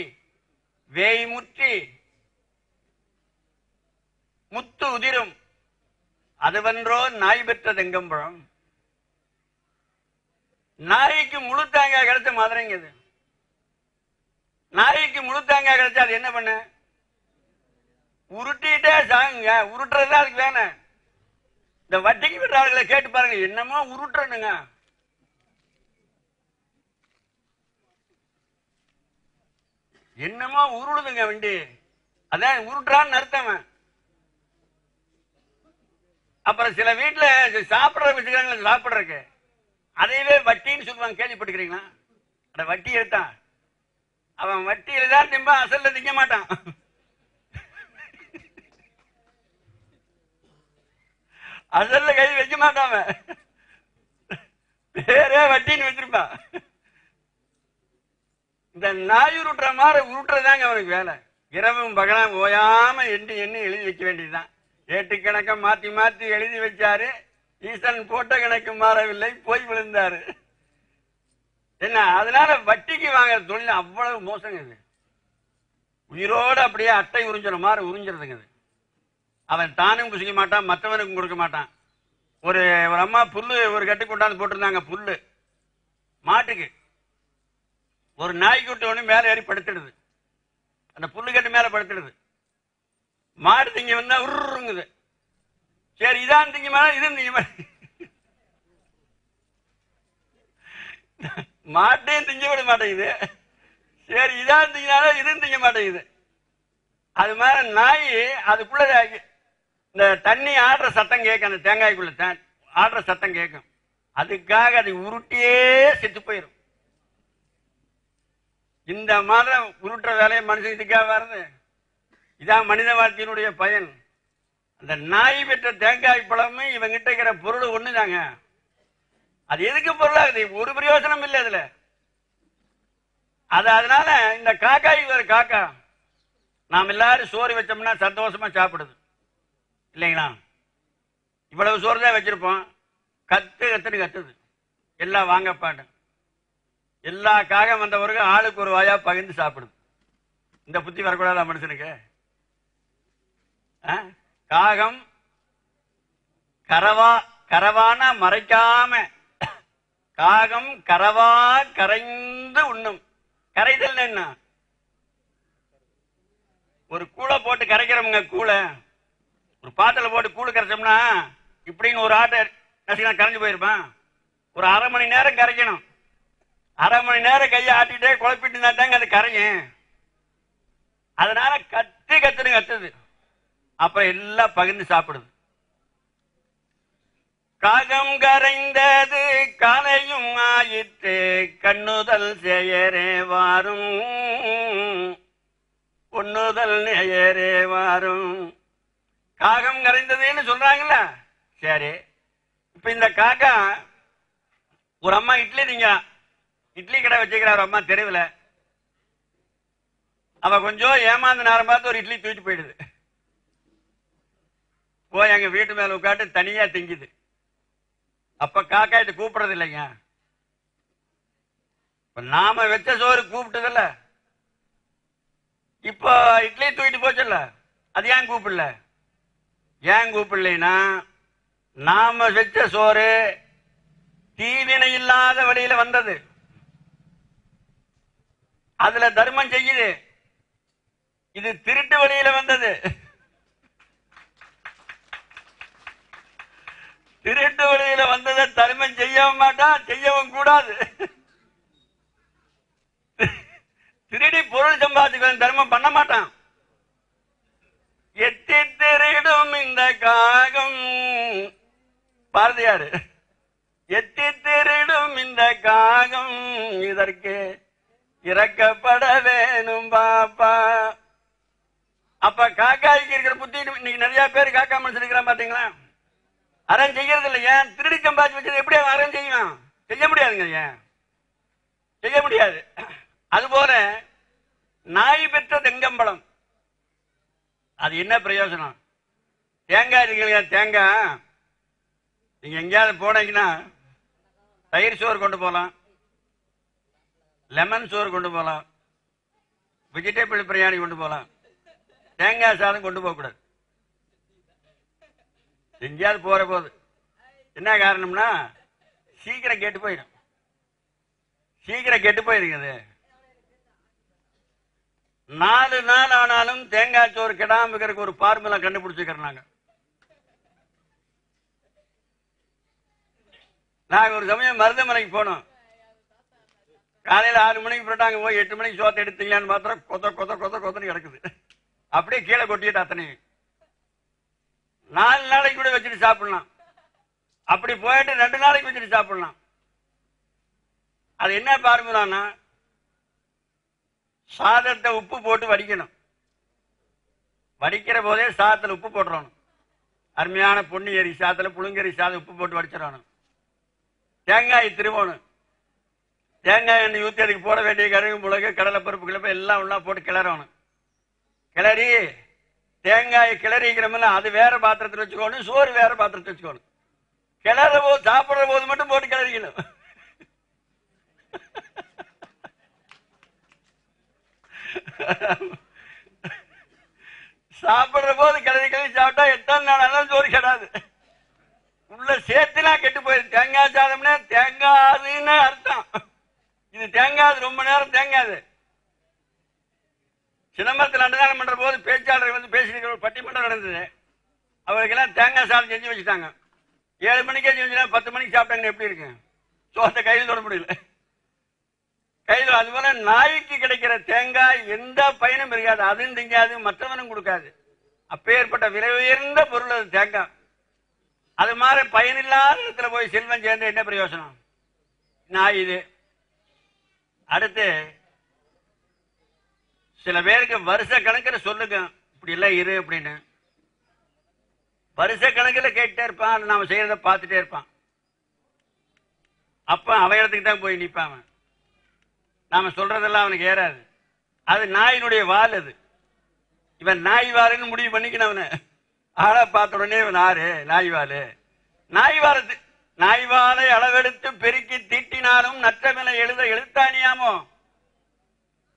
வேய்முற்றி முத்து உதிரும் அதுவன்றோ நாய் பெற்ற தெங்கம்பழம். நாய்க்கு முழு தேங்காய் கிடைச்ச மாதிரிங்க இது. நாய்க்கு முழு தேங்காய் கிடைச்சா அது என்ன பண்ண? உருட்டிட்டே சாகுங்க. உருட்டுறதுதான் அதுக்கு வேணும். இந்த வட்டிக்கு விடுறார்களை கேட்டு பாருங்க, என்னமோ உருட்டுறனுங்க. என்னமோ உருளுதுங்க வண்டி, அதான் உருட்டுறான்னு அர்த்தம். அப்புறம் சில வீட்டுல சாப்பிடுற வச்சுக்கிறாங்க, சாப்பிடுறதுக்கு அதையவே வட்டின்னு சொல்லுவாங்க, கேள்விப்பட்டுக்கிறீங்களா? அட வட்டி எடுத்தான், அவன் வட்டியில தான் திம்பா, அசல்ல திங்க மாட்டான். அசல்ல கை வைக்க மாட்டான், பேரே வட்டின்னு வச்சிருப்பான். இந்த நாய் உருட்டுற மாதிரி உருட்டுறதாங்க அவனுக்கு வேலை. இரவும் பகலாம் ஓயாம எண்ணி எண்ணி எழுதி வைக்க வேண்டியதுதான். ஏட்டு கணக்க மாத்தி மாத்தி எழுதி வச்சாரு. ஈசன் போட்ட கணக்கு மாறவில்லை, போய் விழுந்தாரு. என்ன, அதனால வட்டிக்கு வாங்குற தொழில் அவ்வளவு மோசங்க. இது உயிரோடு அப்படியே அட்டை உறிஞ்சிற மாதிரி உறிஞ்சிருதுங்க. அவன் தானும் குசிக்க மாட்டான், மற்றவனுக்கும் கொடுக்க மாட்டான். ஒரு அம்மா புல்லு ஒரு கட்டு கொண்டாந்து போட்டிருந்தாங்க. புல்லு மாட்டுக்கு, ஒரு நாய்க்கு விட்டு ஒண்ணு மேல ஏறி படுத்துடுது. அந்த புல்லு கட்டு மேல படுத்துடுது. மாடு திங்க வந்தா உருங்குது. சரி, இதான் திங்க மேல இது திங்க மேல, மாட்டையும் திங்க விட மாட்டேங்குது. சரி, இதான் திங்கினாலும் இதுவும் திங்க மாட்டேங்குது. அது மாதிரி நாய் அதுக்குள்ள இந்த தண்ணி ஆடுற சத்தம் கேட்கும். அந்த தேங்காய்க்குள்ள ஆடுற சத்தம் கேட்கும். அதுக்காக அதை உருட்டியே செத்து போயிடும். இந்த மாதிரி உருட்டுற வேலையை மனுஷன் இதுக்காக வருது. இதான் மனித வாழ்க்கையினுடைய பயன். அந்த நாய் பெற்ற தேங்காய் பழமும் இவங்கிட்ட இருக்கிற பொருள் ஒண்ணுதாங்க. அது எதுக்கு பொருளாகுது? ஒரு பிரயோஜனம் இல்லை அதுல. அதனால இந்த காக்காய் ஒரு காக்கா, நாம் எல்லாரும் சோறு வச்சோம்னா சந்தோஷமா சாப்பிடுது இல்லைங்களா? இவ்வளவு சோறு தான் வச்சிருப்போம், கத்துன்னு கத்துது. எல்லாம் வாங்கப்பாடு. எல்லா காகம் வந்தவர்கள் ஆளுக்கு ஒரு வாயா பகிர்ந்து சாப்பிடுது. இந்த புத்தி வரக்கூடாதா மனுஷனுக்கு? காகம் கரவானா மறைக்காம, காகம் கரவா கரைந்து உண்ணும். கரைதல் என்ன? ஒரு கூளை போட்டு கரைக்கிறோமுங்க. கூளை ஒரு பாத்திரத்துல போட்டு கூழு கரைச்சோம்னா இப்படின்னு ஒரு ஆட்டை கரைஞ்சு போயிருப்பான். ஒரு அரை மணி நேரம் கரைக்கணும். அரை மணி நேரம் கையை ஆட்டிட்டே குழப்பிட்டு இருந்தாங்க அது கரையும். அதனால கத்துன்னு கத்துது. அப்புறம் எல்லாம் பகிர்ந்து சாப்பிடுது. காகம் கரைந்தது காலையும் ஆயிற்று கண்ணுதல் செயரே வாரும் பொன்னுதல் நேயரே வாரும். காகம் கரைந்ததுன்னு சொல்றாங்கல்ல. சரி, இப்ப இந்த காக்கா ஒரு அம்மா இட்லி கடை வச்சுக்கிறார் அம்மா தெருவில். அவ கொஞ்சம் ஏமாந்து நேரம் பார்த்து ஒரு இட்லி தூக்கிட்டு போயிடுது. போய் எங்க வீட்டு மேல உட்காந்து தனியா திங்குது. அப்ப காக்கா இது கூப்பிடுறது இல்லைங்க. நாம வச்ச சோறு கூப்பிட்டதில்ல. இப்ப இட்லி தூக்கிட்டு போச்சுல்ல, அது ஏன் கூப்பிடல? ஏன் கூப்பிடலைன்னா நாம வச்ச சோறு தீவினை இல்லாத வழியில வந்தது. அதுல தர்மம் செய்யுது. இது திருட்டு வழியில வந்தது. திருட்டு வழியில வந்ததை தர்மம் செய்யவும் மாட்டான், செய்யவும் கூடாது. திருடி பொருள் சம்பாதிக்க தர்மம் பண்ண மாட்டான். எட்டி திருடும் இந்த காகம், பாரதியாரு, எட்டி திருடும் இந்த காகம் இதற்கு இறக்கப்பட வேணும் பாப்பா. அப்ப காக்காய்க்கு இருக்கிற புத்தி இன்னைக்கு நிறைய பேர் காக்கா மனுஷன் இருக்கிறான் பாத்தீங்களா? அறம் செய்யறது இல்லை. ஏன்? திருடி சம்பாதிச்சு வச்சது எப்படி அறம் செய்யும்? செய்ய முடியாதுங்க. ஏன் செய்ய முடியாது? அதுபோல நாய் பெற்ற தெங்கம்பழம், அது என்ன பிரயோஜனம்? தேங்காய் இருக்குங்க, தேங்காய் நீங்க எங்கேயாவது போனீங்கன்னா தயிர் சோறு கொண்டு போகலாம், லெமன் சோறு கொண்டு போகலாம், வெஜிடபிள் பிரியாணி கொண்டு போகலாம். தேங்காய் சாதம் கொண்டு போக கூடாது. எங்கேயாவது போற போது என்ன காரணம்னா சீக்கிரம் கெட்டு போயிடும். சீக்கிரம் கெட்டு போயிருங்க. அது 4 நாள் ஆனாலும் தேங்காய் சோறு கெடாம இருக்கிறதுக்கு ஒரு பார்முலா கண்டுபிடிச்சுக்கிறோம். நாங்க ஒரு சமயம் மருதமலைக்கு போனோம். காலையில 6 மணிக்கு போட்டாங்க. போய் 8 மணிக்கு சோத்தை எடுத்தீங்களான்னு மாத்திரம் கொத்த கொத்த கொத்த கொத்தன்னு கிடக்குது. அப்படியே கீழே கொட்டிட்டு அத்தனையும் 4 நாளைக்கு கூட வச்சுட்டு சாப்பிடலாம். அப்படி போயிட்டு 2 நாளைக்கு வச்சுட்டு சாப்பிடலாம். அது என்ன பார்முலான்னா சாதத்தை உப்பு போட்டு வடிக்கணும். வடிக்கிற போதே சாதத்தில் உப்பு போட்டுறணும். அருமையான பொன்னி அரி சாதத்தில் புழுங்கரி சாதம் உப்பு போட்டு வடிச்சிடணும். தேங்காய் திருவணும். தேங்காய் எண்ணெய் ஊற்றி அதுக்கு போட வேண்டிய கருகு மிளகு கடலை பருப்பு கிளப்பு எல்லாம் உள்ள போட்டு கிளறணும். கிளறி தேங்காய் கிளறிக்கிறோம்ல, அது வேற பாத்திரத்தில் வச்சுக்கணும், சோறு வேற பாத்திரத்தில் வச்சுக்கணும். கிளற போது சாப்பிடுற போது மட்டும் போட்டு கிளறிக்கணும். சாப்பிடுற போது கிளறி கிளறி சாப்பிட்டா எத்தனை நாள் சோறு கெடாது. உள்ள சேர்த்துலாம் கெட்டு போயிரு. தேங்காய் சாதம்னா தேங்காதுன்னு அர்த்தம். இது தேங்காது, ரொம்ப நேரம் தேங்காது. சிதம்பரத்தில் அன்னதானம் பண்ற போது பேச்சாளர் வந்து பேசிட்டு ஒரு பட்டிமன்றம் நடந்தது. அவருக்கெல்லாம் தேங்காய் சாதம் செஞ்சு வச்சுட்டாங்க. 7 மணிக்கே செஞ்சுனா 10 மணிக்கு சாப்பிட்டாங்க. எப்படி இருக்கு? சோத்தை கையில் தொட முடியல. கையில். அதுபோல நாய்க்கு கிடைக்கிற தேங்காய் எந்த பயனும் இருக்காது. அதுவும் திங்காது, மற்றவனும் கொடுக்காது. அப்பேற்பட்ட விலை உயர்ந்த பொருள் அது தேங்காய். அது மாதிரி பயனில்லாத இடத்துல போய் செல்வம் சேர்ந்து என்ன பிரயோஜனம்? நாய் இது. அடுத்து சில பேருக்கு வருஷ கணக்கில் சொல்லுங்க இப்படி எல்லாம் இரு அப்படின்னு. வருஷ கணக்கில் கேட்டே இருப்பான். நாம செய்யறத பார்த்துட்டே இருப்பான். அப்ப அவன் இடத்துக்கு தான் போய் நிற்பான். நாம சொல்றதெல்லாம் அவனுக்கு ஏறாது. அது நாயினுடைய வால். அது இவன் நாய் வாருன்னு முடிவு பண்ணிக்கணும். அவனை ஆளை பார்த்த உடனே இவன் ஆறு நாய் வாலு. நாய் வாலை அளவெடுத்து பெருக்கி தீட்டினாலும் நற்றமென எழுத எழுத்தானியாமோ?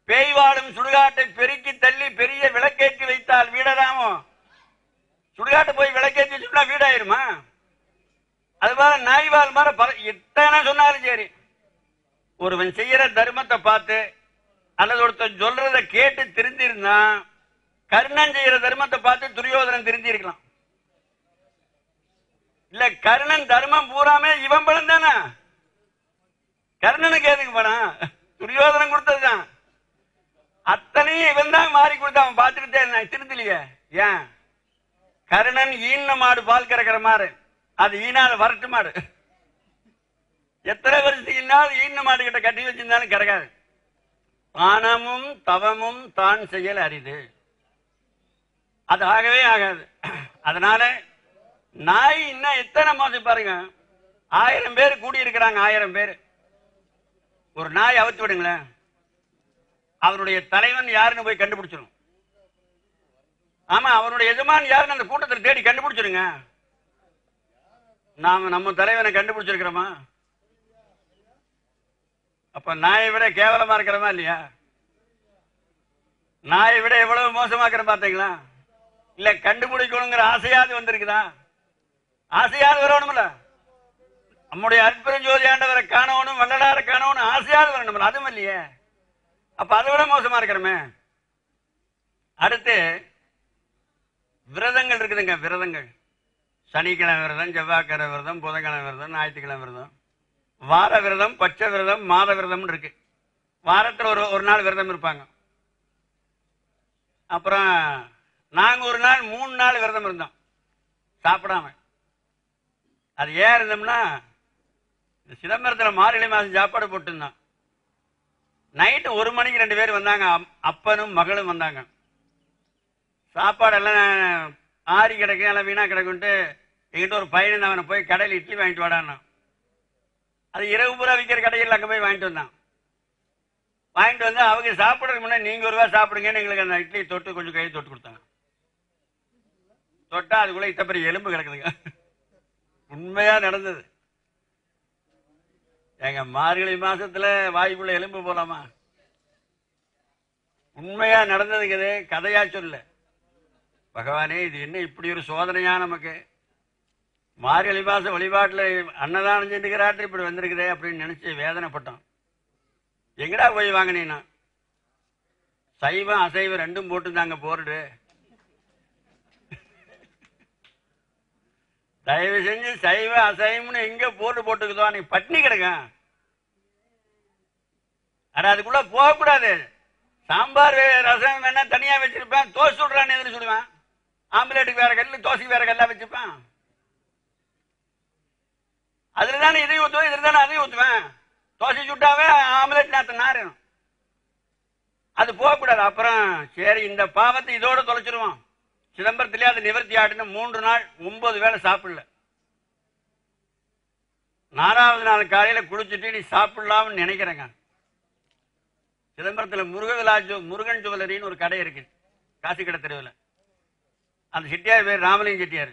பேய் வாடும் சுடுகாட்டை பெருக்கி தள்ளி பெரிய விளக்கேற்றி வைத்தால் வீடராமோ? சுடுகாட்டை போய் விளக்கேற்றி சொன்னா வீடாயிருமா? அது மாதிரி நாய்வால் மாதிரி எத்தனை சொன்னாலும் சரி, ஒருவன் செய்யற தர்மத்தை பார்த்து அல்லது ஒருத்தன் சொல்றதை கேட்டு திருந்திருந்தான். கர்ணன் செய்யற தர்மத்தை பார்த்து துரியோதனன் திருந்தி இருக்கலாம். இல்ல, கர்ணன் தர்மம் பூராமே இவன் பணம் தானே. கர்ணனுக்கு எதுக்கு பணம்? துரியோதனன் கொடுத்ததுதான். அத்தனையும் இவன் தான் மாறி கொடுத்த. அவன் பார்த்துக்கிட்டே இருந்தான், திருந்தலையே. ஏன்? கர்ணன் ஈன்ன மாடு பால் கறக்கிற மாதிரி அது ஈனாத வரட்டு மாடு. எத்தனை வருஷத்துக்குனாலும் ஈன மாடு கிட்ட கட்டி வச்சிருந்தாலும் கறக்காது. தானமும் தவமும் தான் செயல் அரிது, அது ஆகவே ஆகாது. அதனால நாய் இன்னும் எத்தனை மாசம் பாருங்க, 1000 பேர் கூடி இருக்கிறாங்க, 1000 பேர். ஒரு நாய் அவுத்து விடுங்களேன், அவருடைய தலைவன் யாருன்னு போய் கண்டுபிடிச்சிடும். ஆமா, அவருடைய எஜமான் யாருன்னு அந்த கூட்டத்தில் தேடி கண்டுபிடிச்சிருங்க. நாம நம்ம தலைவனை கண்டுபிடிச்சிருக்கிறோமா? அப்ப நாயை விட கேவலமா இருக்கிறோமா இல்லையா? நாயை விட எவ்வளவு மோசமாக்கிற பாத்தீங்களா? இல்ல கண்டுபிடிக்கணுங்கிற ஆசையாவது வந்திருக்குதா? ஆசையாவது வரணும்ல. நம்முடைய அற்புதஞ்சோதி ஆண்டவரை காணணும், வள்ளலாரை காணணும் ஆசையாவது வரணும், அதுவும் இல்லையே. அப்ப அதை விட மோசமா இருக்கிறோமே. அடுத்து விரதங்கள் இருக்குதுங்க. விரதங்கள் சனிக்கிழமை விரதம், செவ்வாய்க்கிழமை விரதம், புதன்கிழமை விரதம், ஞாயிற்றுக்கிழமை விரதம், வார விரதம், பட்ச விரதம், மாத விரதம் இருக்கு. வாரத்தில் ஒரு நாள் விரதம் இருப்பாங்க. அப்புறம் நாங்க ஒரு நாள் 3 நாள் விரதம் இருந்தோம் சாப்பிடாம. அது ஏன் இருந்தோம்னா, சிதம்பரத்தில் மார்கழி மாசம் சாப்பாடு போட்டுருந்தோம். நைட்டு 1 மணிக்கு 2 பேர் வந்தாங்க, அப்பனும் மகளும் வந்தாங்க. சாப்பாடெல்லாம் ஆறி கிடக்கு, எல்லாம் வீணா கிடக்குன்ட்டு எங்கிட்ட ஒரு பையன் அவனை போய் கடையில் இட்லி வாங்கிட்டு வாடான்னா. அது இரவு பூரா விற்கிற கடையில் அங்கே போய் வாங்கிட்டு வந்தான். வாங்கிட்டு வந்து அவங்க சாப்பிட்றதுக்கு முன்னாடி நீங்க ஒரு ரூபா சாப்பிடுங்கன்னு எங்களுக்கு அந்த இட்லி தொட்டு கொஞ்சம் கையை தொட்டு கொடுத்தாங்க. தொட்டா அதுக்குள்ள இத்த பெரிய எலும்பு கிடக்குதுங்க. உண்மையா நடந்தது. எங்க மார்கழி மாசத்துல வாய்ப்புள்ள எலும்பு போலாமா? உண்மையா நடந்ததுக்குது, கதையா சொல்ல. பகவானே, இது என்ன இப்படி ஒரு சோதனையா நமக்கு? மார்கழி மாச வழிபாட்டுல அன்னதானம் செஞ்சுக்கிறாட்டு இப்படி வந்திருக்குதே அப்படின்னு நினைச்சு வேதனைப்பட்டோம். எங்கடா போய் வாங்கினீங்கன்னா, சைவம் அசைவம் 2ம் போட்டுருந்தாங்க போர்டு. தயவு செஞ்சு சைவ அசைவம்னு எங்க போர்டு போட்டுக்குதோ நீ பட்னி கிடக்க. அதுக்குள்ள போகக்கூடாது. சாம்பார் ரசம் வேணா தனியா வச்சிருப்பேன், தோசை சுடுறான்னு சொல்லுவேன். ஆம்லேட்டுக்கு வேற கல்லு, தோசைக்கு வேற கல்லா வச்சிருப்பேன். அதுல தானே இதையும் ஊற்றுவேன், இதுல தானே அதையும் ஊற்றுவேன். தோசை சுட்டாவே ஆம்லேட் நேரத்தை நாரும். அது போகக்கூடாது. அப்புறம் சரி, இந்த பாவத்தை இதோட தொலைச்சிருவோம். சிதம்பரத்திலே அது நிவர்த்தி ஆட்டுன்னு 3 நாள் 9 வேளை சாப்பிடல. 4வது நாள் காலையில குளிச்சுட்டு நீ சாப்பிடலாம்னு நினைக்கிறேங்க. சிதம்பரத்தில் முருகன் ஜுவல்லரின்னு ஒரு கடை இருக்கு, காசி கடை தெருவில். அந்த செட்டியார் பேர் ராமலிங்க செட்டியார்.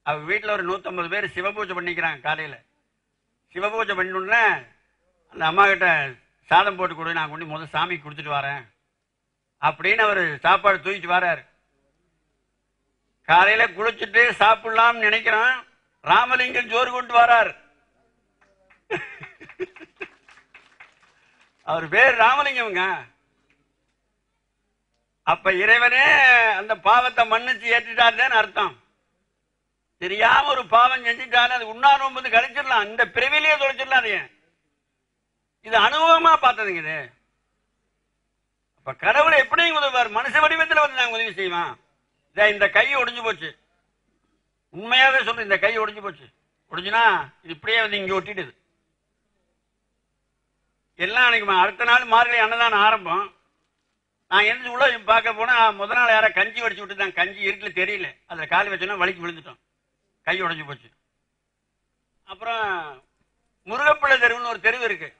அவங்க வீட்டில் ஒரு 150 பேர் சிவபூஜை பண்ணிக்கிறாங்க. காலையில் சிவபூஜை பண்ணினோடனே அந்த அம்மா கிட்ட சாதம் போட்டு கொடு, நான் கொண்டு முதல் சாமிக்கு கொடுத்துட்டு வரேன் அப்படின்னு அவர் சாப்பாடு தூக்கிட்டு வராரு. காலையில குளிச்சுட்டு சாப்பிடலாம்னு நினைக்கிறோம், ராமலிங்கம் ஜோறு கொண்டு வரார். அவர் பேர் ராமலிங்கம்ங்க. அப்ப இறைவனே அந்த பாவத்தை மன்னிச்சு ஏற்றிட்டாருன்னு அர்த்தம். தெரியாம ஒரு பாவம் செஞ்சுட்டாரு, அது உண்ணாரும் வந்து கழிச்சிடலாம், இந்த பிறவிலேயே தொலைச்சிடலாம். அது இது அனுபவமா பார்த்ததுங்க. இது அப்ப கடவுளை எப்படி உதவுவார்? மனுஷ வடிவத்தில் வந்து நாங்க உதவி செய்வோம். இந்த கை ஒடிஞ்சு போச்சு, உண்மையாவே சொல்றேன், இந்த கை ஒடிஞ்சு போச்சு. ஒடிஞ்சுனா இது இப்படியே வந்து இங்க ஒட்டிடுது எல்லாம். அன்னைக்கு அடுத்த நாள் மார்கழி அன்னதானம் ஆரம்பம். நான் எந்த உள்ள பார்க்க போனா முதல் நாள் யார கஞ்சி வடிச்சு விட்டுதான், கஞ்சி இருக்குல தெரியல, அதுல காலி வச்சோன்னா வலிக்கு விழுந்துட்டோம், கை உடைஞ்சு போச்சு. அப்புறம் முருகப்பிள்ளை தெருவுன்னு ஒரு தெருவு இருக்கு.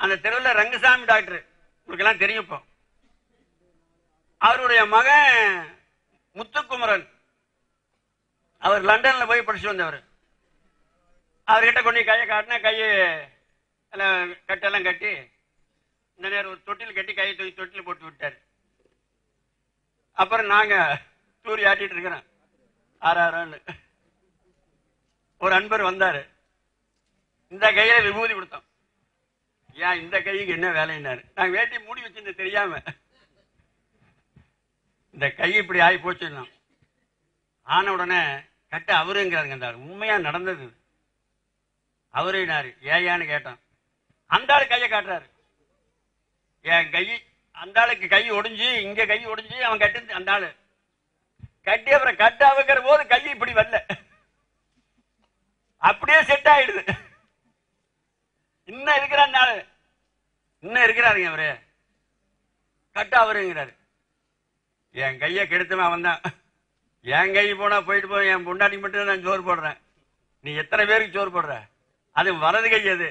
அந்த தெருவில் ரங்கசாமி டாக்டர், உங்களுக்கு எல்லாம் தெரியும். இப்போ அவருடைய மகன் முத்துக்குமரன், அவர் லண்டன்ல போய் படிச்சு வந்தவர். அவர்கிட்ட கொண்டு கையை காட்டினா கையை கட்டெல்லாம் கட்டி இந்த நேரம் ஒரு தொட்டில் கட்டி கையை தூக்கி தொட்டில் போட்டு விட்டார். அப்புறம் நாங்க தூரி ஆட்டிட்டு இருக்கிறோம். ஆறாறு ஒரு அன்பர் வந்தாரு, இந்த கையில விபூதி கொடுத்தோம். ஏன் இந்த கைக்கு என்ன வேலைன்னாரு. நாங்க வேட்டி மூடி வச்சிருந்த தெரியாம, இந்த கை இப்படி ஆகி போச்சுன்னா ஆன உடனே கட்ட அவருங்கிறாருங்க. அந்த உண்மையா நடந்தது அவருனாரு. ஏயான்னு கேட்டான். அந்த ஆளு கையை காட்டுறாரு. என் கை, அந்த ஆளுக்கு கை ஒடிஞ்சு, இங்க கை ஒடிஞ்சு அவன் கட்டு, அந்த ஆளு கட்டி அப்புறம் கட்ட அவுக்கிற போது கை இப்படி வரல. ஆயிடுது. இன்னும் இருக்கிறாரு, இன்னும் இருக்கிறாருங்க அவரு, கட்ட அவருங்கிறாரு. என் கையை கெடுத்தவன் அவன் தான். என் கை போனா போயிட்டு போய் என் பொண்டாட்டி மட்டும் நான் சோறு போடுறேன், நீ எத்தனை பேருக்கு சோறு போடுற, அது வலது கை, அது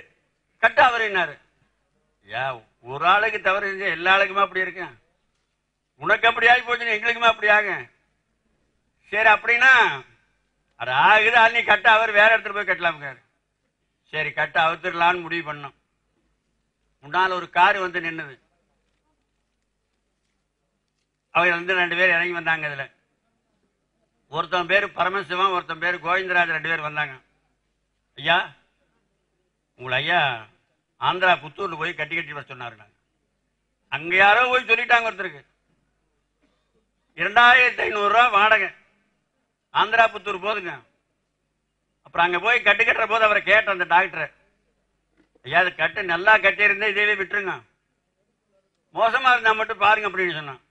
கட்ட அவருன்னாரு. ஏன் ஒரு ஆளுக்கு தவறு செஞ்ச எல்லா ஆளுக்குமே அப்படி இருக்கேன், உனக்கு அப்படி ஆகி போச்சு, எங்களுக்குமே அப்படி ஆக. சரி அப்படின்னா அது ஆகுது, நீ கட்ட அவர் வேற இடத்துல போய் கட்டலாமுங்க. சரி கட்ட அவுத்துடலான்னு முடிவு பண்ணோம். முன்னால் ஒரு காரு வந்து நின்னுது. அவங்க வந்து 2 பேர் இறங்கி வந்தாங்க. அதுல ஒருத்தன் பேரு பரமசிவம், ஒருத்தன் பேரு கோவிந்தராஜ், 2 பேர் வந்தாங்க. ஐயா உங்களை ஐயா ஆந்திரா புத்தூர்ல போய் கட்டி வர சொன்னாரு. அங்க யாரோ போய் சொல்லிட்டாங்க ஒருத்தருக்கு 2500 ரூபா வாடகை, ஆந்திரா புத்தூர் போதுங்க. அப்புறம் அங்க போய் கட்டுற போது அவரை கேட்ட அந்த டாக்டர், ஐயா அது கட்டு நல்லா கட்டி இருந்தா இதே விட்டுருங்க, மோசமா இருந்தா மட்டும் பாருங்க அப்படின்னு சொன்னான்.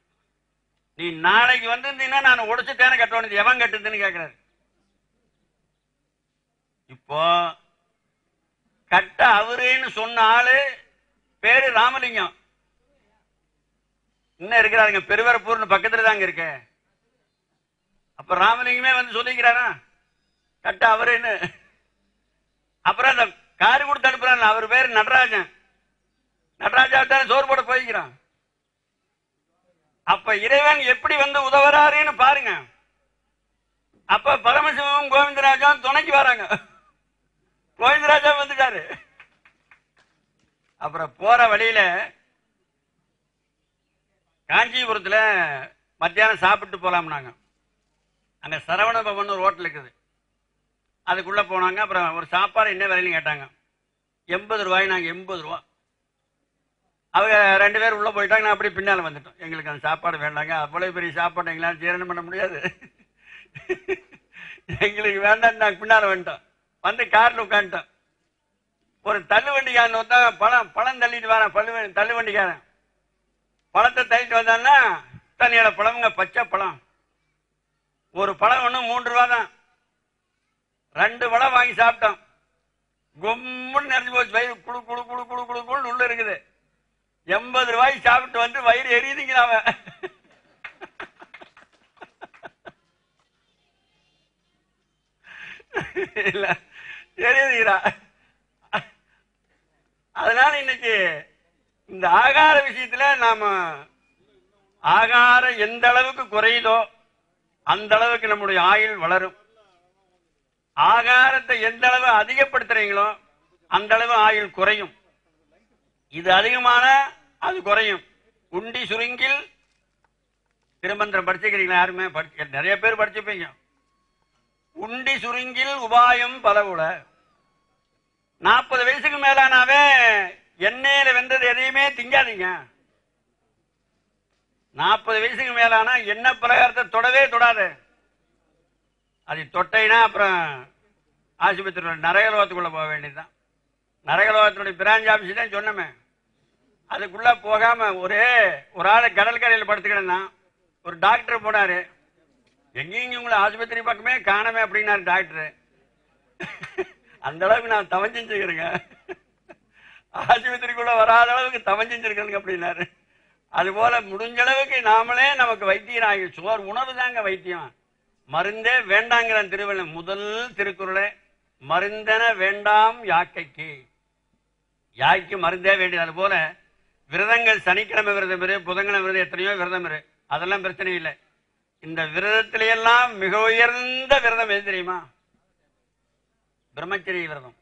நீ நாளைக்கு வந்திருந்தீங்கன்னா நான் உடைச்சுட்டேன கட்டணும், எவன் கட்டுதுன்னு கேட்கிறாரு. இப்போ கட்ட அவருன்னு சொன்ன ஆளு பேரு ராமலிங்கம், இன்னும் இருக்கிறாருங்க, பெருவரப்பூர்னு பக்கத்துல தாங்க இருக்க. அப்ப ராமலிங்கமே வந்து சொல்லிக்கிறாரா கட்ட அவருன்னு. அப்புறம் அந்த காரு கொடுத்து அனுப்புறான், அவர் பேரு நடராஜன், நடராஜா சோறு போட போய்க்கிறான். அப்ப இறைவன் எப்படி வந்து உதவுறாருன்னு பாருங்க. அப்ப பரமசிவம் கோவிந்தராஜா துணைக்கு வராங்க. கோவிந்தராஜா வந்துட்டாரு. அப்புறம் போற வழியில காஞ்சிபுரத்துல மத்தியானம் சாப்பிட்டு போலாம்னாங்க. அங்க சரவண பவன் ஒரு ஹோட்டல் இருக்குது, அதுக்குள்ள போனாங்க. அப்புறம் ஒரு சாப்பாடு என்ன விலையில கேட்டாங்க, 80 ரூபாய். நாங்க 80 ரூபா. அவங்க 2 பேர் உள்ள போயிட்டாங்க, நான் அப்படி பின்னால வந்துட்டோம். எங்களுக்கு அந்த சாப்பாடு வேண்டாங்க, அவ்வளவு பெரிய சாப்பாடு எங்களால் ஜீரணம் பண்ண முடியாது, எங்களுக்கு வேண்டாம். நாங்க பின்னால வந்துட்டோம். வந்து கார்ல உட்காந்துட்டோம். ஒரு தள்ளு வண்டிக்காரன் வந்தா பழம் தள்ளிட்டு வரேன், தள்ளு வண்டிக்காரன் பழத்தை தள்ளிட்டு வந்தான்னா தண்ணியோட பழமுங்க, பச்சை பழம். ஒரு பழம் ஒண்ணு 3 ரூபா தான். 2 பழம் வாங்கி சாப்பிட்டோம். கும்முன்னு நிறைஞ்சு போச்சு, வயிறு குழு குழு குழு குழு குழு குழு உள்ள இருக்குது. 80 ரூபாய்க்கு சாப்பிட்டு வந்து வயிறு எரியுதுங்களா அவன். இல்ல எரியுதுங்கிறா. அதனால இன்னைக்கு இந்த ஆகார விஷயத்துல நாம ஆகாரம் எந்த அளவுக்கு குறையுதோ அந்த அளவுக்கு நம்முடைய ஆயுள் வளரும். ஆகாரத்தை எந்த அளவு அதிகப்படுத்துறீங்களோ அந்த அளவு ஆயுள் குறையும். இது அதிகமான அது குறையும். உண்டி சுருங்கில் திருமந்திரம் படிச்சுக்கிறீங்களா? யாருமே நிறைய பேர் படிச்சுப்பீங்க. உண்டி சுருங்கில் உபாயம் பலவுல. 40 வயசுக்கு மேலானாவே எண்ணெயில வென்றது எதையுமே திங்காதீங்க. 40 வயசுக்கு மேலானா எண்ணெய் பலகாரத்தை தொடவே தொடாது. அது தொட்டைனா அப்புறம் ஆஸ்பத்திரியோட நரகலோகத்துக்குள்ள போக வேண்டியதுதான். நரகலோகத்தினுடைய பிரான்ச் ஆபீஸ் தான் சொன்னமே, அதுக்குள்ள போகாம ஒரு ஆளு கடற்கரையில் படுத்துக்கிட்டா ஒரு டாக்டர் போனாரு. எங்கேயும் உங்களை ஆஸ்பத்திரி பக்கமே காணமே அப்படின்னாரு டாக்டர். அந்த அளவுக்கு நான் தவம் செஞ்சுக்கிறேங்க, ஆஸ்பத்திரிக்குள்ள வராத அளவுக்கு தவம் செஞ்சிருக்கேங்க அப்படின்னாரு. அது போல முடிஞ்ச அளவுக்கு நாமளே நமக்கு வைத்தியம் ஆகி, சோறு உணவு தாங்க வைத்தியம், மருந்தே வேண்டாங்கிற திருவள்ளுவர் முதல் திருக்குறளே, மருந்தென வேண்டாம் யாக்கைக்கு. யாய்க்கு மருந்தே வேண்டியது. அது போல விரதங்கள், சனிக்கிழமை விரதம் இரு, புதன்கிழமை விரதம், எத்தனையோ விரதம் இரு, அதெல்லாம் பிரச்சனை இல்லை. இந்த விரதத்திலையெல்லாம் மிக உயர்ந்த விரதம் எது தெரியுமா? பிரம்மச்சரிய விரதம்.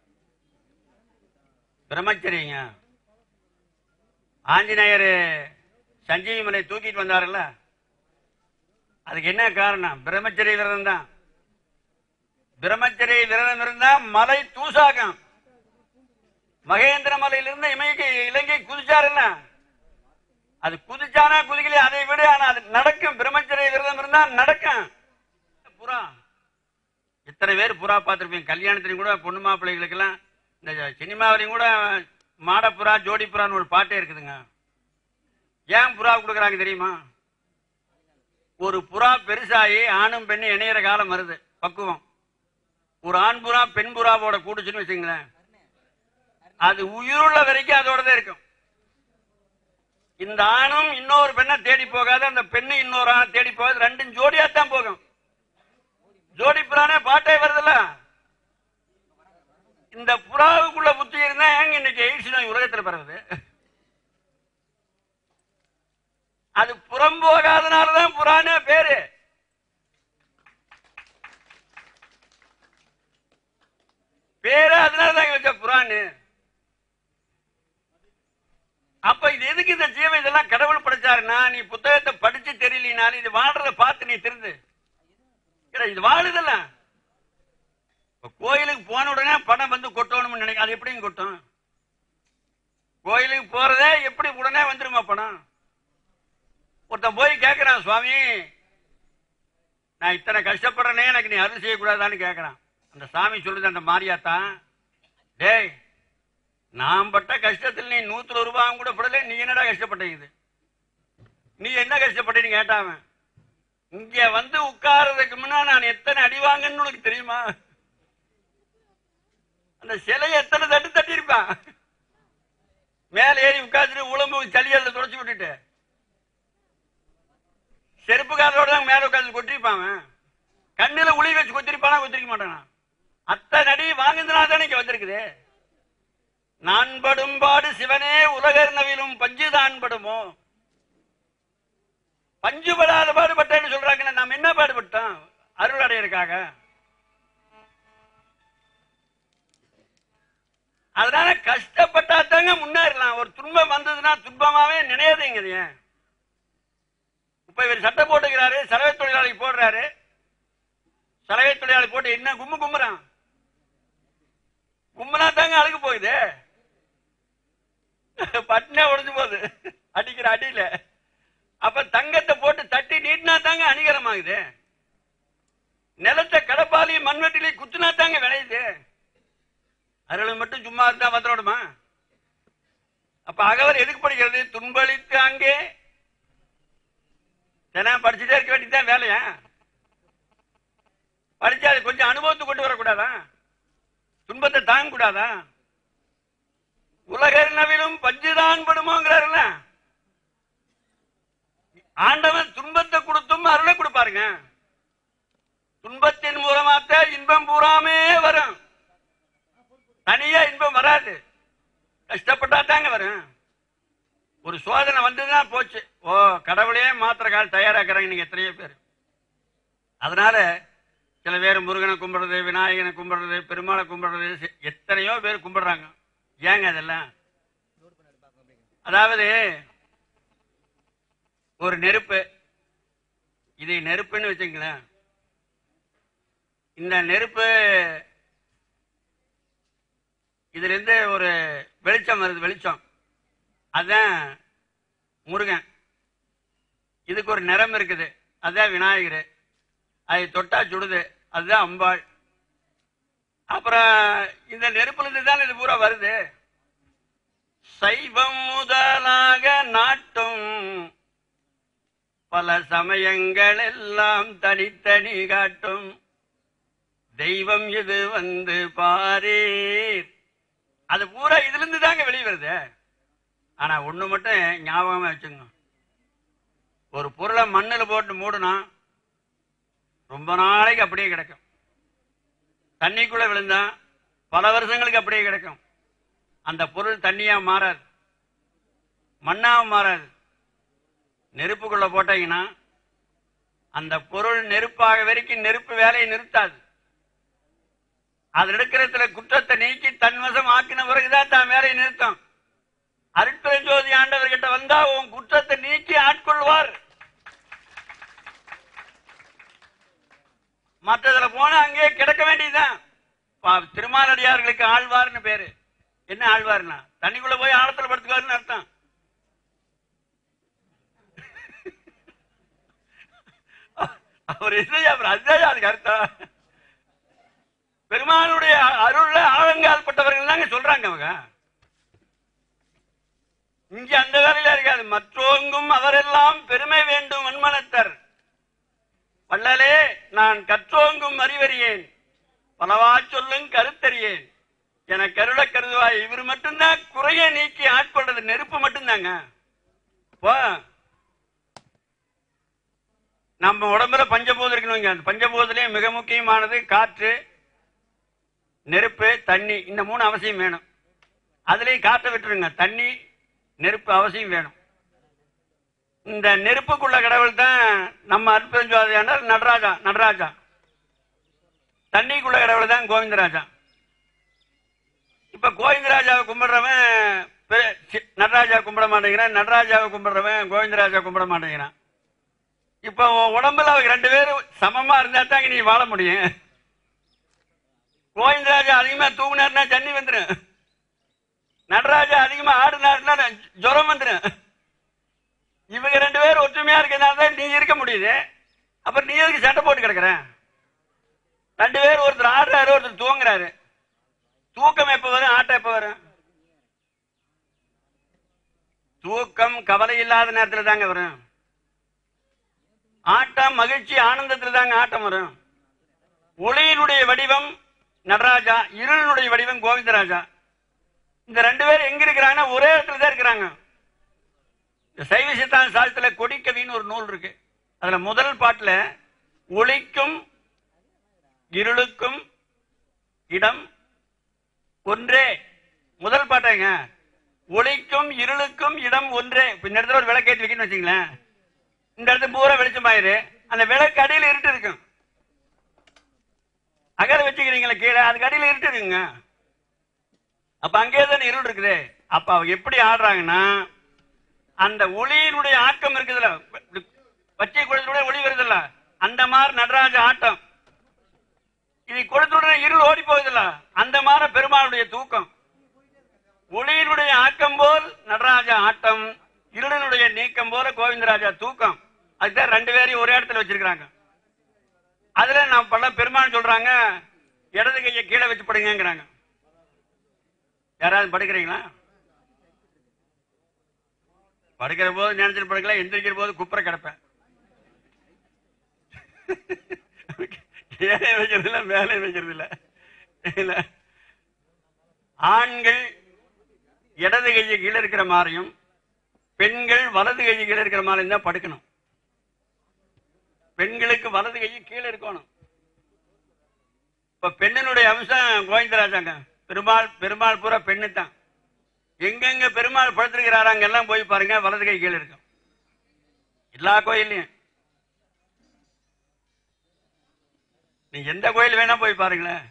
பிரம்மச்சரியங்க. ஆஞ்சநேயர் சஞ்சீவி மலை தூக்கிட்டு வந்தாருல்ல, அதுக்கு என்ன காரணம்? பிரம்மச்சரிய விரதம் தான். பிரம்மச்சரிய விரதம் இருந்தா மலை தூசாகும். மகேந்திர மலையிலிருந்து இலங்கை குதிச்சாருன்னா, அது குதிச்சானா குதிக்கலையே அதை விட, ஆனா அது நடக்கும். பிரம்மச்சரிய விரதம் இருந்தா நடக்கும். புறா எத்தனை பேர் புறா பார்த்திருப்பீங்க? கல்யாணத்திலையும் கூட பொண்ணு மாப்பிள்ளைகளுக்கு எல்லாம், இந்த சினிமாவிலையும் கூட மாடப்புறா ஜோடி புறான்னு ஒரு பாட்டே இருக்குதுங்க. ஏன் புறா கொடுக்குறாங்க தெரியுமா? ஒரு புறா பெருசாகி ஆணும் பெண்ணும் இணையிற காலம் வருது, பக்குவம். ஒரு ஆண் புறா பெண் புறாவோட கூடுச்சுன்னு வச்சுங்களேன், அது உயிருள்ள வரைக்கும் அதோட தான் இருக்கும். இந்த ஆணும் இன்னொரு பெண்ணை தேடி போகாது, அந்த பெண்ணு இன்னொரு ஆணை தேடி போகாது, ரெண்டும் ஜோடியாத்தான் போகும். ஜோடி புறானே பாட்டே வருதுல்ல. இந்த புறாவுக்குள்ள புத்தி இருந்தா ஏங்க இன்னைக்கு எய்ட்ஸ் நோய் உலகத்தில் பரவுது? அது புறம் போகாதனாலதான் புறானே பேரு. பேரு அதனாலதான் வச்ச புறான்னு. அப்ப இது எதுக்கு இந்த ஜீவன் இதெல்லாம் கடவுள் படைச்சாருன்னா, நீ புத்தகத்தை படிச்சு தெரியலினாலும் இது வாழ்றத பார்த்து நீ திருந்து. இது வாழுதல்ல. கோயிலுக்கு போன உடனே பணம் வந்து கொட்டணும்னு நினைக்க, அது எப்படிங்க கொட்டும்? கோயிலுக்கு போறதே எப்படி உடனே வந்துருமா பணம்? ஒருத்தன் போய் கேட்கிறான், சுவாமி நான் இத்தனை கஷ்டப்படுறேனே, எனக்கு நீ அருள் செய்யக்கூடாதான்னு கேட்கிறான். அந்த சாமி சொல்லுது, அந்த மாரியாத்தான், டேய் நான் பட்ட கஷ்டத்தில் நீ 100 ரூபாயும் கூட படல, நீ என்னடா கஷ்டப்பட்டீங்க? நீ என்ன கஷ்டப்பட்டீன்னு கேட்டாவன். இங்க வந்து உட்கார்றதுக்கு முன்னா நான் எத்தனை அடிவாங்கன்னு உனக்கு தெரியுமா? அந்த சிலையை எத்தனை தட்டு தட்டி இருப்பான். மேல ஏறி உட்கார்ந்துட்டு உடம்பு சளியல்ல தொடச்சு விட்டுட்டு செருப்புக்காரோட தான் மேல உட்காந்து கொட்டிருப்பான். கண்ணுல உளி வச்சு கொத்திருப்பானா? கொத்திருக்க மாட்டானா? அத்தனை அடி வாங்குறதுனால தானே இங்க வந்திருக்குது. நான் படும் பாடு சிவனே உலகர் நவிலும் பஞ்சுதான் படுமோ? பஞ்சுபடாத பாடுபட்டேன்னு சொல்றாங்க. நாம் என்ன பாடுபட்டோம் அருள் அடையறதுக்காக? அதனால கஷ்டப்பட்டா தாங்க முன்னேறலாம். ஒரு துன்பம் வந்ததுன்னா துன்பமாவே நினையாதீங்க. இப்ப இவர் சட்டை போட்டுக்கிறாரு, சலவை தொழிலாளி போடுறாரு. சலவை தொழிலாளி போட்டு என்ன கும்புறான்? கும்பனா தாங்க அழுகு போகுது, பட்டினா உடைஞ்சு போகுது அடிக்கிற அடியில. அப்ப தங்கத்தை போட்டு தட்டி நீட்டினா தாங்க அணிகரமாகுது. நிலத்தை கடப்பாலையும் மண்வெட்டிலையும் குத்துனா தாங்க விளையுது. அருள் மட்டும் சும்மா இருந்தா வந்துடுமா? அப்ப அகவர் எதுக்கு படிக்கிறது? துன்பளித்து அங்கே படிச்சுட்டே இருக்க வேண்டியதுதான் வேலையா? படிச்சா கொஞ்சம் அனுபவத்தை கொண்டு வரக்கூடாதா? துன்பத்தை தாங்க கூடாதா? உலகர் நவிலும் பஞ்சுதான் படுமோங்கிறாருல்ல. ஆண்டவன் துன்பத்தை கொடுத்தும் அருளை கொடுப்பாருங்க. துன்பத்தின் மூலமாத்த இன்பம் பூராமே வரும். தனியா இன்பம் வராது, கஷ்டப்பட்டா தாங்க வரும். ஒரு சோதனை வந்ததுன்னா போச்சு. ஓ கடவுளே மாத்திர கால் தயாராக்குறாங்க நீங்க எத்தனையோ பேர். அதனால சில பேர் முருகனை கும்பிடுறது, விநாயகனை கும்பிடுறது, பெருமாளை கும்பிடுறது, எத்தனையோ பேர் கும்பிடுறாங்க. ஏங்க அதெல்லாம்? அதாவது ஒரு நெருப்பு, இது நெருப்புன்னு வச்சுங்களேன். இந்த நெருப்பு இதுல இருந்து ஒரு வெளிச்சம் வருது, வெளிச்சம், அதுதான் முருகன். இதுக்கு ஒரு நிறம் இருக்குது, அதுதான் விநாயகர். அதை தொட்டா சுடுது, அதுதான் அம்பாள். அப்புறம் இந்த நெருப்புல இருந்து தான் இது பூரா வருது. சைவம் முதலாக நாட்டும் பல சமயங்கள் எல்லாம் தனித்தனி காட்டும் தெய்வம் இது வந்து பாரீர். அது பூரா இதுல இருந்து தாங்க வெளியே வருது. ஆனா ஒண்ணு மட்டும் ஞாபகமா வச்சுங்க, ஒரு பொருளை மண்ணுல போட்டு மூடுனா ரொம்ப நாளைக்கு அப்படியே கிடக்கும். தண்ணிக்குள்ள விழுந்தா பல வருஷங்களுக்கு அப்படியே கிடக்கும். அந்த பொருள் தண்ணியா மாறாது, மண்ணாவும் மாறாது. நெருப்புக்குள்ள போட்டீங்கன்னா அந்த பொருள் நெருப்பாக வரைக்கும் நெருப்பு வேலையை நிறுத்தாது. அது எடுக்கிறதுல குற்றத்தை நீக்கி தன்வசம் ஆக்கின பிறகுதான் தான் வேலையை நிறுத்தம். அருட்பெருஞ்சோதி ஆண்டவர்கிட்ட வந்தா உன் குற்றத்தை நீக்கி ஆட்கொள்வார். மற்றதுல போனா அங்கேயே கிடக்க வேண்டியதுதான். திருமாலடியார்களுக்கு ஆழ்வார்னு பேரு. என்ன ஆழ்வார்னா தண்ணிக்குள்ள போய் ஆழத்துல படுத்துக்காருன்னு அர்த்தம். அவர் இல்லையா? அதுதான் அதுக்கு அர்த்தம். பெருமானுடைய அருள்ல ஆழங்கால் பட்டவர்கள் தாங்க சொல்றாங்க அவங்க. இங்க அந்த வேலையில இருக்காது. மற்றோங்கும் அவரெல்லாம் பெருமை வேண்டும் வன்மனத்தர் வள்ளலே நான் கற்றோங்கும் அறிவறியேன் பலவா சொல்லும் கருத்தறியேன் என கருள கருதுவாய். இவர் மட்டும்தான் குறைய நீக்கி ஆட்கொள்றது. நெருப்பு மட்டும்தாங்க. நம்ம உடம்புல பஞ்சபூதம் இருக்கணுங்க. அந்த பஞ்சபூதத்திலே மிக முக்கியமானது காற்று, நெருப்பு, தண்ணி. இந்த 3 அவசியம் வேணும். அதுலயும் காற்றை விட்டுருங்க. தண்ணி, நெருப்பு அவசியம் வேணும். இந்த நெருப்புக்குள்ள கடவுள் தான் நம்ம அற்புதம் நடராஜா. தண்ணிக்குள்ள கடவுள் தான் கோவிந்தராஜா. இப்ப கோவிந்தராஜாவை கும்பிடுறவன் நடராஜா கும்பிட மாட்டேங்கிறான், நடராஜாவை கும்பிடுறவன் கோவிந்தராஜா கும்பிட மாட்டேங்கிறான். இப்ப உடம்புல அவங்க 2 பேரும் சமமா இருந்தா தான் நீ வாழ முடியும். கோவிந்தராஜா அதிகமா தூங்கினாருன்னா தண்ணி வந்துடும். நடராஜா அதிகமா ஆடுனாருன்னா ஜுரம் வந்துடும். இவங்க 2 பேரும் ஒற்றுமையா இருக்கிறதுனால நீ இருக்க முடியுது. அப்புறம் நீ எதுக்கு சண்டை போட்டு கிடக்குற? 2 பேர் ஒருத்தர் ஆடுறாரு, ஒருத்தர் தூங்குறாரு. தூக்கம் எப்ப வரும், ஆட்டம் எப்ப வரும்? தூக்கம் கவலை இல்லாத நேரத்தில் தாங்க வரும். ஆட்டம் மகிழ்ச்சி ஆனந்தத்தில் தாங்க ஆட்டம் வரும். ஒளியினுடைய வடிவம் நடராஜா, இருளினுடைய வடிவம் கோவிந்தராஜா. இந்த 2 பேரும் எங்க இருக்கிறாங்கன்னா ஒரே இடத்துல தான் இருக்கிறாங்க. சைவ சித்தாந்த சாஸ்திரத்துல கொடிக்கவின்னு ஒரு நூல் இருக்கு. அதுல முதல் பாட்டுல ஒளிக்கும் இருளுக்கும் இடம் ஒன்றே. முதல் பாட்டுங்க, ஒளிக்கும் இருளுக்கும் இடம் ஒன்றே. இந்த இடத்துல ஒரு விளக்கேற்றி வைக்கணும்னு வச்சுங்களேன். இந்த இடத்துல பூரா வெளிச்சமாயிரு. அந்த விளக்கு அடியில் இருட்டு இருக்கும். அகல வச்சுக்கிறீங்களா கீழே, அதுக்கு அடியில் இருட்டு இருக்குங்க. அப்ப அங்கே தானே இருள் இருக்குது. அப்ப அவங்க எப்படி ஆடுறாங்கன்னா, அந்த ஒளியினுடைய ஆட்டம் இருக்குதுல்ல, பச்சை குளத்துடைய ஒளி வருதுல்ல, அந்த மாதிரி நடராஜ ஆட்டம். இது கொடுத்துடைய இருள் ஓடி போகுதுல்ல, அந்த மாதிரி பெருமாளுடைய தூக்கம். ஒளியினுடைய ஆக்கம் போல் நடராஜா ஆட்டம், இருளினுடைய நீக்கம் போல கோவிந்தராஜா தூக்கம். அதுதான் 2 பேரையும் ஒரே இடத்துல வச்சிருக்காங்க. அதுல நான் பல பெருமாள் சொல்றாங்க, இடது கையை கீழே வச்சு படுங்கிறாங்க. யாராவது படுக்கிறீங்களா? படுக்கிற போது நினைச்சிட்டு படுக்கலாம், எந்திரிக்கிற போது குப்புற கிடப்பேன். கீழே வைக்கிறது இல்ல, மேலே வைக்கிறது இல்ல. ஆண்கள் இடது கையை கீழே இருக்கிற மாதிரியும் பெண்கள் வலது கையை கீழே இருக்கிற மாதிரியும் தான் படுக்கணும். பெண்களுக்கு வலது கையை கீழே இருக்கணும். இப்ப பெண்ணினுடைய அம்சம் கோவிந்தராஜாங்க. பெருமாள் பூரா பெண்ணு தான். எங்கெங்க பெருமாள் படுத்திருக்கிறாரா அங்கெல்லாம் போய் பாருங்க, வலது கை கீழே இருக்கும். எல்லா கோயிலையும். நீ எந்த கோயில் வேணா போய் பாருங்களேன்.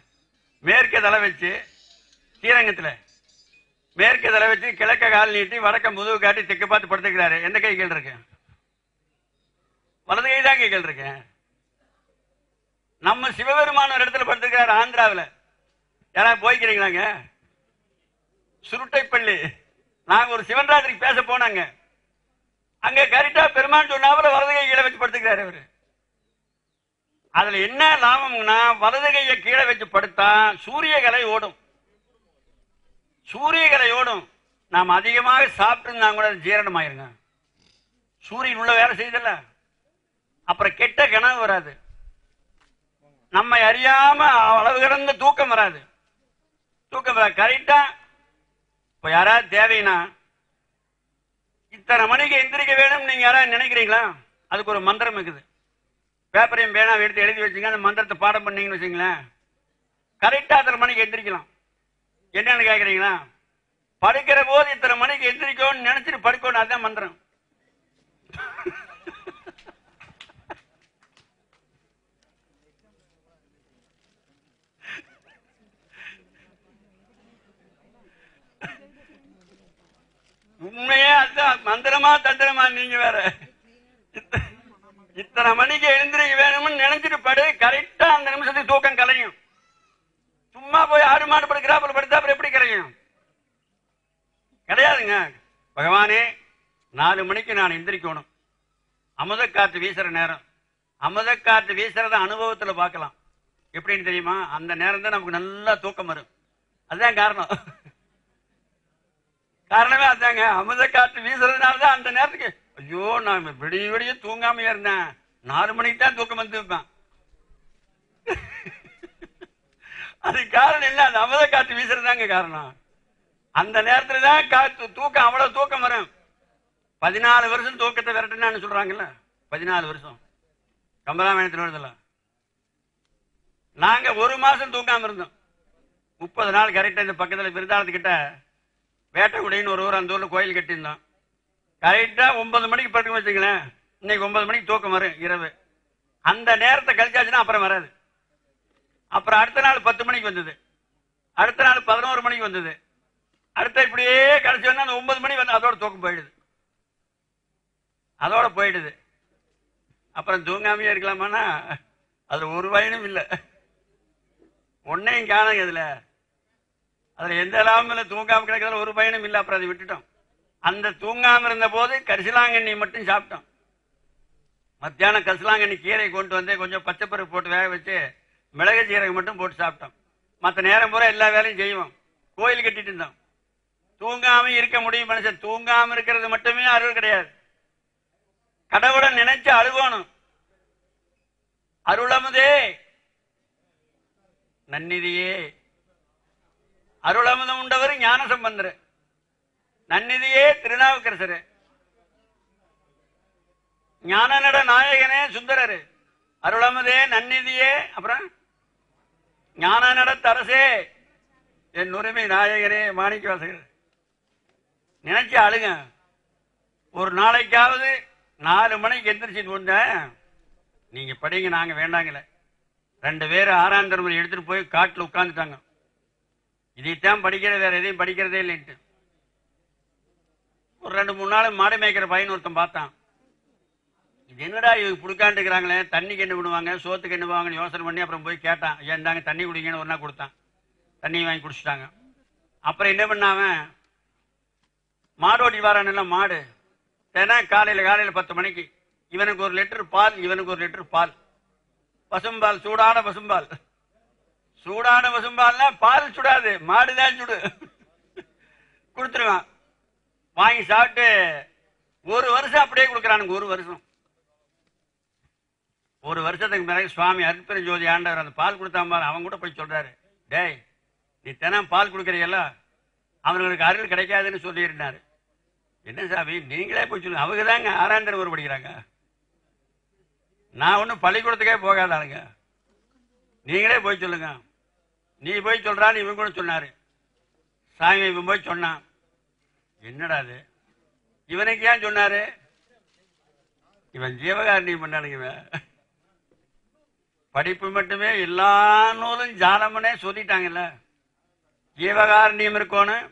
மேற்க தலை வச்சு ஸ்ரீரங்கத்துல மேற்க தலை வச்சு கிழக்க கால் நீட்டி வடக்க முதுகு காட்டி தெற்கு பார்த்து படுத்துக்கிறாரு. எந்த கை கீழ் இருக்கு? வலது கை தான் கை கீழ் இருக்கு. நம்ம சிவபெருமான ஒரு இடத்துல படுத்துக்கிறாரு ஆந்திராவில். யாராவது போய்க்கிறீங்களாங்க? சுருட்டைப்பள்ளி. நாங்க ஒரு சிவன்ராத்திரிக்கு பேச போனாங்க. அங்க கரெக்டா பெருமான் சொன்னாப்புல வலது கை கீழே வச்சு படுத்துக்கிறாரு அவரு. அதுல என்ன லாபம்னா, வலது கையை கீழே வச்சு படுத்தா சூரிய கலை ஓடும். சூரிய கலை ஓடும். நாம் அதிகமாக சாப்பிட்டு இருந்தா கூட ஜீரணம் ஆயிருங்க. சூரியன் உள்ள வேலை செய்தல, அப்புறம் கெட்ட கனவு வராது. நம்ம அறியாம அளவு கடந்த தூக்கம் வராது. கரெக்டா இப்ப யாராவது தேவைன்னா இத்தனை மணிக்கு எந்திரிக்க வேணும் நீங்க யாராவது நினைக்கிறீங்களா? அதுக்கு ஒரு மந்திரம் இருக்குது. பேப்பரையும் பேனா எடுத்து எழுதி வச்சுங்க. அந்த மந்திரத்தை பாடம் பண்ணீங்கன்னு வச்சுங்களேன், கரெக்டா அத்தனை மணிக்கு எந்திரிக்கலாம். என்னன்னு கேக்குறீங்களா? படுக்கிற போது இத்தனை மணிக்கு எந்திரிக்கணும்னு நினைச்சிட்டு படுக்கணும். அதுதான் மந்திரம். உண்மையே அதுதான். மந்திரமா தந்திரமா? நீங்க வேற. இத்தனை மணிக்கு எழுந்திரிக்க வேணும்னு நினைச்சிட்டு படு. கரெக்டா அந்த நிமிஷத்துக்கு தூக்கம் கலையும். சும்மா போய் 6 மாடு படுக்கிறாப்புல படுத்தா அப்புறம் எப்படி கரையும்? கிடையாதுங்க. பகவானே 4 மணிக்கு நான் எந்திரிக்கணும். அமுத காற்று வீசுற நேரம். அமுத காற்று வீசுறத அனுபவத்துல பார்க்கலாம். எப்படின்னு தெரியுமா? அந்த நேரம் தான் நமக்கு நல்லா தூக்கம் வரும். அதுதான் காரணம். காரணமே அதுதாங்க. அமுத காற்று வீசுறதுனாலதான் அந்த நேரத்துக்கு ஐயோ நான் விடிய தூங்காம இருந்தேன். 4 மணிக்கு தான் தூக்கம் வந்து வைப்பேன். அது காரணம் என்ன? அந்த அமிர்த காற்று வீசுறதுதாங்க காரணம். அந்த நேரத்துல தான் தூக்கம், அவ்வளவு தூக்கம் வரும். 14 வருஷம் தூக்கத்தை விரட்டுன்னு சொல்றாங்கல்ல, 14 வருஷம் கம்பராமாயணத்தில் வருதுல்ல. நாங்க 1 மாசம் தூக்காம இருந்தோம். 30 நாள் கரெக்டா இந்த பக்கத்துல விருதாளத்துக்கிட்ட வேட்டக்குடின்னு ஒரு ஊர், அந்த ஊர்ல கோயில் கட்டியிருந்தோம். கரெக்டா 9 மணிக்கு படுக்க வச்சுங்களேன், இன்னைக்கு 9 மணிக்கு தூக்கம் வரும் இரவு. அந்த நேரத்தை கழிச்சாச்சுன்னா அப்புறம் வராது. அப்புறம் அடுத்த நாள் 10 மணிக்கு வந்தது, அடுத்த நாள் 11 மணிக்கு வந்தது, அடுத்த இப்படியே கழிச்சு அந்த 9 மணி வந்து அதோட தூக்கம் போயிடுது, அதோட போயிடுது. அப்புறம் தூங்காமையே இருக்கலாமான்னா அதுல ஒரு பயனும் இல்லை, ஒன்னையும் காணுங்க. அதுல எந்த லாபமும் இல்லை, தூங்காம கிடைக்கிறதுல ஒரு பயனும் இல்லை. அப்புறம் அதை விட்டுட்டோம். அந்த தூங்காம இருந்த போது கரிசலாங்கண்ணி மட்டும் சாப்பிட்டோம். மத்தியானம் கரிசலாங்கண்ணி கீரை கொண்டு வந்து கொஞ்சம் பச்சைப்பருப்பு போட்டு வேக வச்சு மிளகு சீரகம் மட்டும் போட்டு சாப்பிட்டோம். மற்ற நேரம் பூரா எல்லா வேலையும் செய்வோம். கோயில் கட்டிட்டு இருந்தோம். தூங்காம இருக்க முடியும் மனுஷன். தூங்காம இருக்கிறது மட்டுமே அருள் கிடையாது. கடவுளை நினைச்சு அழுகணும். அருளமுதே நன்னிதியே, அருளமுதம் உண்டவர் ஞான சம்பந்தர், நன்னிதியே திருநாவுக்கரசர், ஞான நட நாயகனே சுந்தரர், அருளமுதே நன்னிதியே, அப்புறம் ஞான நட தரசே என் உரிமை நாயகனே மாணிக்க வாசகர். நினைச்சு அழுங்க. ஒரு நாளைக்காவது 4 மணிக்கு எந்திரிச்சிட்டு வந்த நீங்க படிங்க, நாங்க வேண்டாங்கல. 2 பேரும் 6ஆம் தரமுறை எடுத்துட்டு போய் காட்டுல உட்கார்ந்துட்டாங்க. இதைத்தான் படிக்கிறது, வேற எதையும் படிக்கிறதே இல்லைன்ட்டு. ஒரு 2-3 நாள் மாடு மேய்க்கிற பையன் ஒருத்தன் பார்த்தான். இது என்னடா இவங்க புடுக்காண்டு இருக்கிறாங்களே, தண்ணிக்கு என்ன பண்ணுவாங்க, சோத்துக்கு என்ன பண்ணுவாங்கன்னு யோசனை பண்ணி அப்புறம் போய் கேட்டான். ஏன் தாங்க தண்ணி குடிங்கன்னு ஒரு நாள் கொடுத்தான். தண்ணி வாங்கி குடிச்சிட்டாங்க. அப்புறம் என்ன பண்ணாம மாடோட்டி வாரான்ல, மாடு தினம் காலையில 10 மணிக்கு இவனுக்கு 1 லிட்டர் பால், இவனுக்கு 1 லிட்டர் பால், பசும்பால், சூடான பசும்பால். சூடான பசும்பால்னா பால் சுடாது, மாடுதான் சுடு. கொடுத்துருவான். வாங்கி சாப்பிட்டு 1 வருஷம் அப்படியே கொடுக்குறானுங்க. 1 வருஷம். 1 வருஷத்துக்கு பிறகு சுவாமி அற்புத ஜோதி ஆண்டவர் அந்த பால் கொடுத்தான் பாரு, அவங்க கூட போய் சொல்றாரு, டேய் நீ தினம் பால் கொடுக்கறீல்ல, அவங்களுக்கு அருள் கிடைக்காதுன்னு சொல்லியிருந்தாரு. என்ன சாமி நீங்களே போய் சொல்லுங்க. அவங்க தாங்க 6ஆம் தரமுறை படிக்கிறாங்க. நான் ஒன்னும் பள்ளிக்கூடத்துக்கே போகாதானுங்க. நீங்களே போய் சொல்லுங்க. நீ போய் சொல்றான்னு இவங்க கூட சொன்னாரு. சாமி இவன் போய் சொன்னான். என்னடா அது, இவனுக்கு ஏன் சொன்னாரு? இவன் ஜீவகாரணியம் பண்ணானுங்க. இவன் படிப்பு மட்டுமே எல்லா நூலும் ஜாலமனே சொல்லிட்டாங்கல்ல. ஜீவகாரணியம் இருக்கணும்,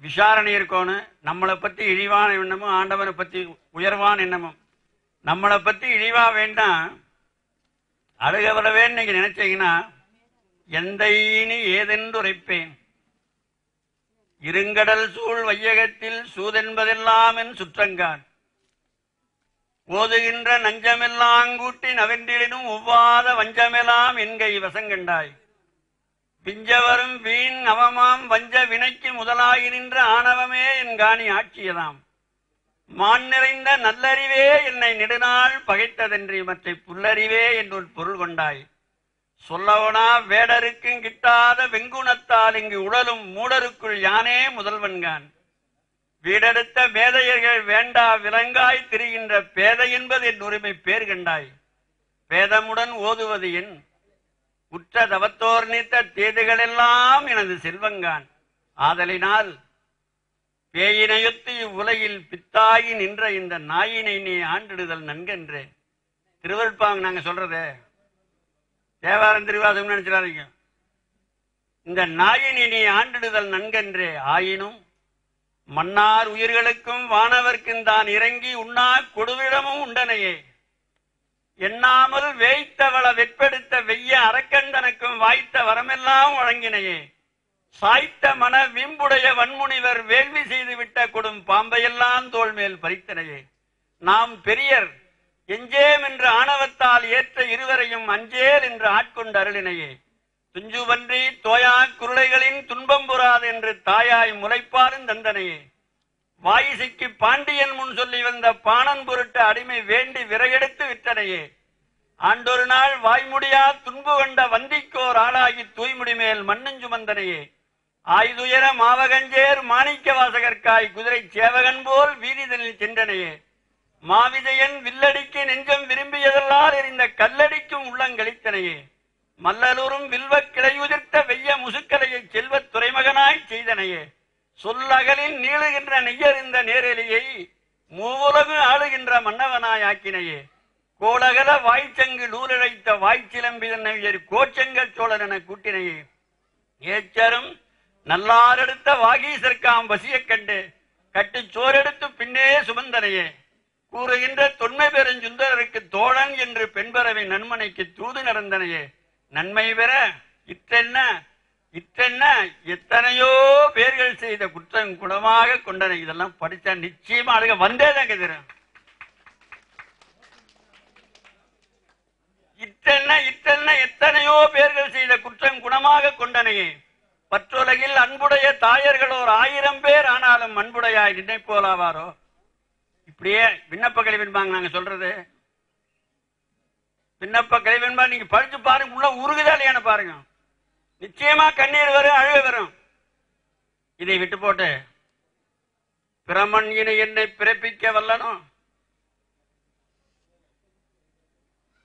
விசாரணை இருக்கணும். நம்மளை பத்தி இழிவான எண்ணமும், ஆண்டவனை பத்தி உயர்வான எண்ணமும். நம்மளை பத்தி இழிவா வேண்டாம், அழுக வரவேன்னு நீங்க நினைச்சீங்கன்னா எந்த ஈனி ஏதென்று உரைப்பேன். இருங்கடல் சூழ் வையகத்தில் சூதென்பதெல்லாம் என் சுற்றங்கான். ஓதுகின்ற நஞ்சமெல்லாம் கூட்டி நவென்றிலும் ஒவ்வாத வஞ்சமெல்லாம் என்கை வசங்கண்டாய். பிஞ்சவரும் வீண் அவமாம் வஞ்ச வினைக்கு முதலாகி நின்ற ஆணவமே என் காணி ஆட்சியதாம். மான் நிறைந்த நல்லறிவே என்னை நெடுநாள் பகைத்ததென்றி மற்ற புல்லறிவே என்னுள் பொருள் கொண்டாய். சொல்லவனா வேடருக்கும் கிட்டாத வெங்குணத்தால் இங்கு உடலும் மூடருக்குள் யானே முதல்வன்கான். வீடெடுத்த வேதையர்கள் வேண்டா விலங்காய் திரிகின்ற பேதை என்பது என் உரிமை பேர் கண்டாய். பேதமுடன் ஓதுவது என் உற்ற தவத்தோர் நீத்த தேதுகளெல்லாம் எனது செல்வங்கான். ஆதலினால் பேயினையொத்து இவ்வுலகில் பித்தாகி நின்ற இந்த நாயினை நீ ஆண்டிடுதல் நன்கென்றே. திருவருட்பாங்க நாங்க சொல்றதே தேவாரம் திருவாசகம் நினைச்சிடாதீங்க. இந்த நாயினை நீ ஆண்டிடுதல் நன்கென்றே. ஆயினும் மன்னார் உயிர்களுக்கும் வானவர்க்கும் தான் இறங்கி உண்ணா கொடுவிடமும் உண்டனையே. எண்ணாமல் வேய்த்தவள வெற்பெடுத்த வெய்ய அரக்கண்டனுக்கும் வாய்த்த வரமெல்லாம் வழங்கினையே. சாய்த்த மன விம்புடைய வன்முனிவர் வேள்வி செய்துவிட்ட கொடும் பாம்பையெல்லாம் தோள்மேல் பறித்தனையே. நாம் பெரியர் எஞ்சேம் என்று ஆணவத்தால் ஏற்ற இருவரையும் அஞ்சேல் என்று ஆட்கொண்டு அருளினையே. துஞ்சுவன்றி தோயா குருளைகளின் துன்பம் புறாது என்று தாயாய் முளைப்பாரும் தந்தனையே. வாயிசைக்கு பாண்டியன் முன் சொல்லி வந்த பாணன் பொருட்டு அடிமை வேண்டி விறகெடுத்து விட்டனையே. ஆண்டொரு நாள் வாய்முடியா துன்பு கொண்ட வந்திக்கோர் ஆளாகி தூய்முடி மேல் மண்ணுஞ்சுமந்தனையே ஆய்துயர மாவகஞ்சேர் மாணிக்க வாசகர்காய் குதிரை சேவகன் போல் வீதிதனில் சென்றனையே மாவிஜயன் வில்லடிக்கு நெஞ்சம் விரும்பியதெல்லாம் எறிந்த கல்லடிக்கும் உள்ளங்களித்தனையே மல்லலூரும் வில்வக் கிளையுதிர்த்த வெய்ய முசுக்கலையை செல்வத் துறைமகனாய் செய்தனையே சொல்லகலில் நீளுகின்ற நெய்யறிந்த நேரலியை மூவுலகு ஆளுகின்ற மன்னவனாய் ஆக்கினையே கோலகல வாய்ச்சங்கு நூலிழைத்த வாய்ச்சிலம்பிதன் கோச்செங்கல் சோழன் என கூட்டினையே ஏச்சரும் நல்லாரெடுத்த வாகீசர்காம் வசியக் கண்டு கட்டு சோரெடுத்து பின்னே சுமந்தனையே கூறுகின்ற தொன்மை பெருஞ்சுந்தரருக்கு தோழன் என்று பெண்பறவை நன்மனைக்கு தூது நடந்தனையே நன்மை பெற இத்தென்ன எத்தனையோ பேர்கள் செய்த குற்றம் குணமாக கொண்டன. இதெல்லாம் படிச்சா நிச்சயமா அழுக வந்தேதான் கேட்கிறேன். எத்தனையோ பேர்கள் செய்த குற்றம் குணமாக கொண்டனையே பற்றுலகில் அன்புடைய தாயர்களோர் 1000 பேர் ஆனாலும் அன்புடையாய் நினைப்போலாவாரோ. இப்படியே விண்ணப்ப கழிவென்பாங்க நாங்க சொல்றது. விண்ணப்ப கழிவென்பா நீங்க படிச்சு பாருங்க, உள்ள உருகுதா இல்லையான்னு பாருங்க. நிச்சயமா கண்ணீர் வரும், அழுக வரும். இதை விட்டு போட்டு பிரமன் இனி என்னை பிறப்பிக்க வல்லனோ,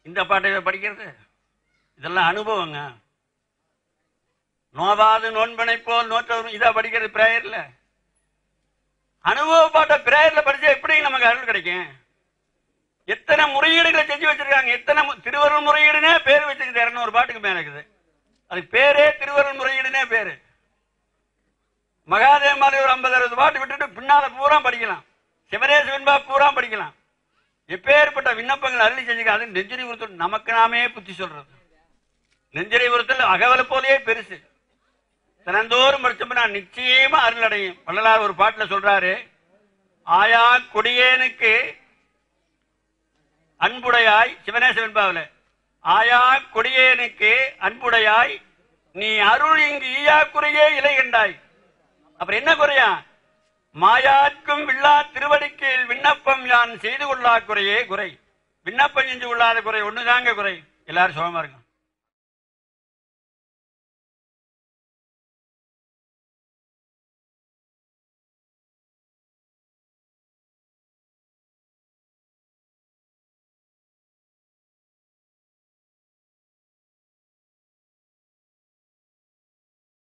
இந்த பாட்டை படிக்கிறது இதெல்லாம் அனுபவங்க. நோவாது நோன்பனை போல் நோற்றவரும் இதா படிக்கிறது பிரேயர்ல. அனுபவ பாட்ட பிரேயர்ல படிச்சா எப்படி நமக்கு அருள் கிடைக்கும்? எத்தனை முறையீடுகளை செஞ்சு வச்சிருக்காங்க. எத்தனை திருவருள் முறையீடுனே பேர் வச்சிருக்குது. 200 பாட்டுக்கு மேல இருக்குது. அதுக்கு பேரே திருவருள் முறையீடுனே பேரு. மகாதேவ மாதிரி ஒரு 50-60 பாட்டு விட்டுட்டு பின்னால பூரா படிக்கலாம். சிவனேச வெண்பா பூரா படிக்கலாம். எப்பேற்பட்ட விண்ணப்பங்கள் அருளி செஞ்சுக்க. அது நெஞ்சரி உறுத்தல் நமக்கு நாமே புத்தி சொல்றது. நெஞ்சரி உறுத்தல் அகவலை போலேயே பெருசு. தினந்தோறும் படிச்சோம்னா நிச்சயமா அருள் அடையும். வள்ளலார் ஒரு பாட்டுல சொல்றாரு, ஆயா கொடியேனுக்கு அன்புடையாய், சிவனேச வெண்பாவில ஆயா கொடியேனுக்கு அன்புடையாய் நீ அருள் இங்கு ஈயா குறையே இலை கண்டாய். அப்புறம் என்ன குறையா? மாயாக்கும் வில்லா திருவடிக்கையில் விண்ணப்பம் யான் செய்து கொள்ளா குறையே குறை. விண்ணப்பம் செஞ்சு கொள்ளாத குறை ஒண்ணுதாங்க குறை. எல்லாரும் சுகமா இருக்கும்.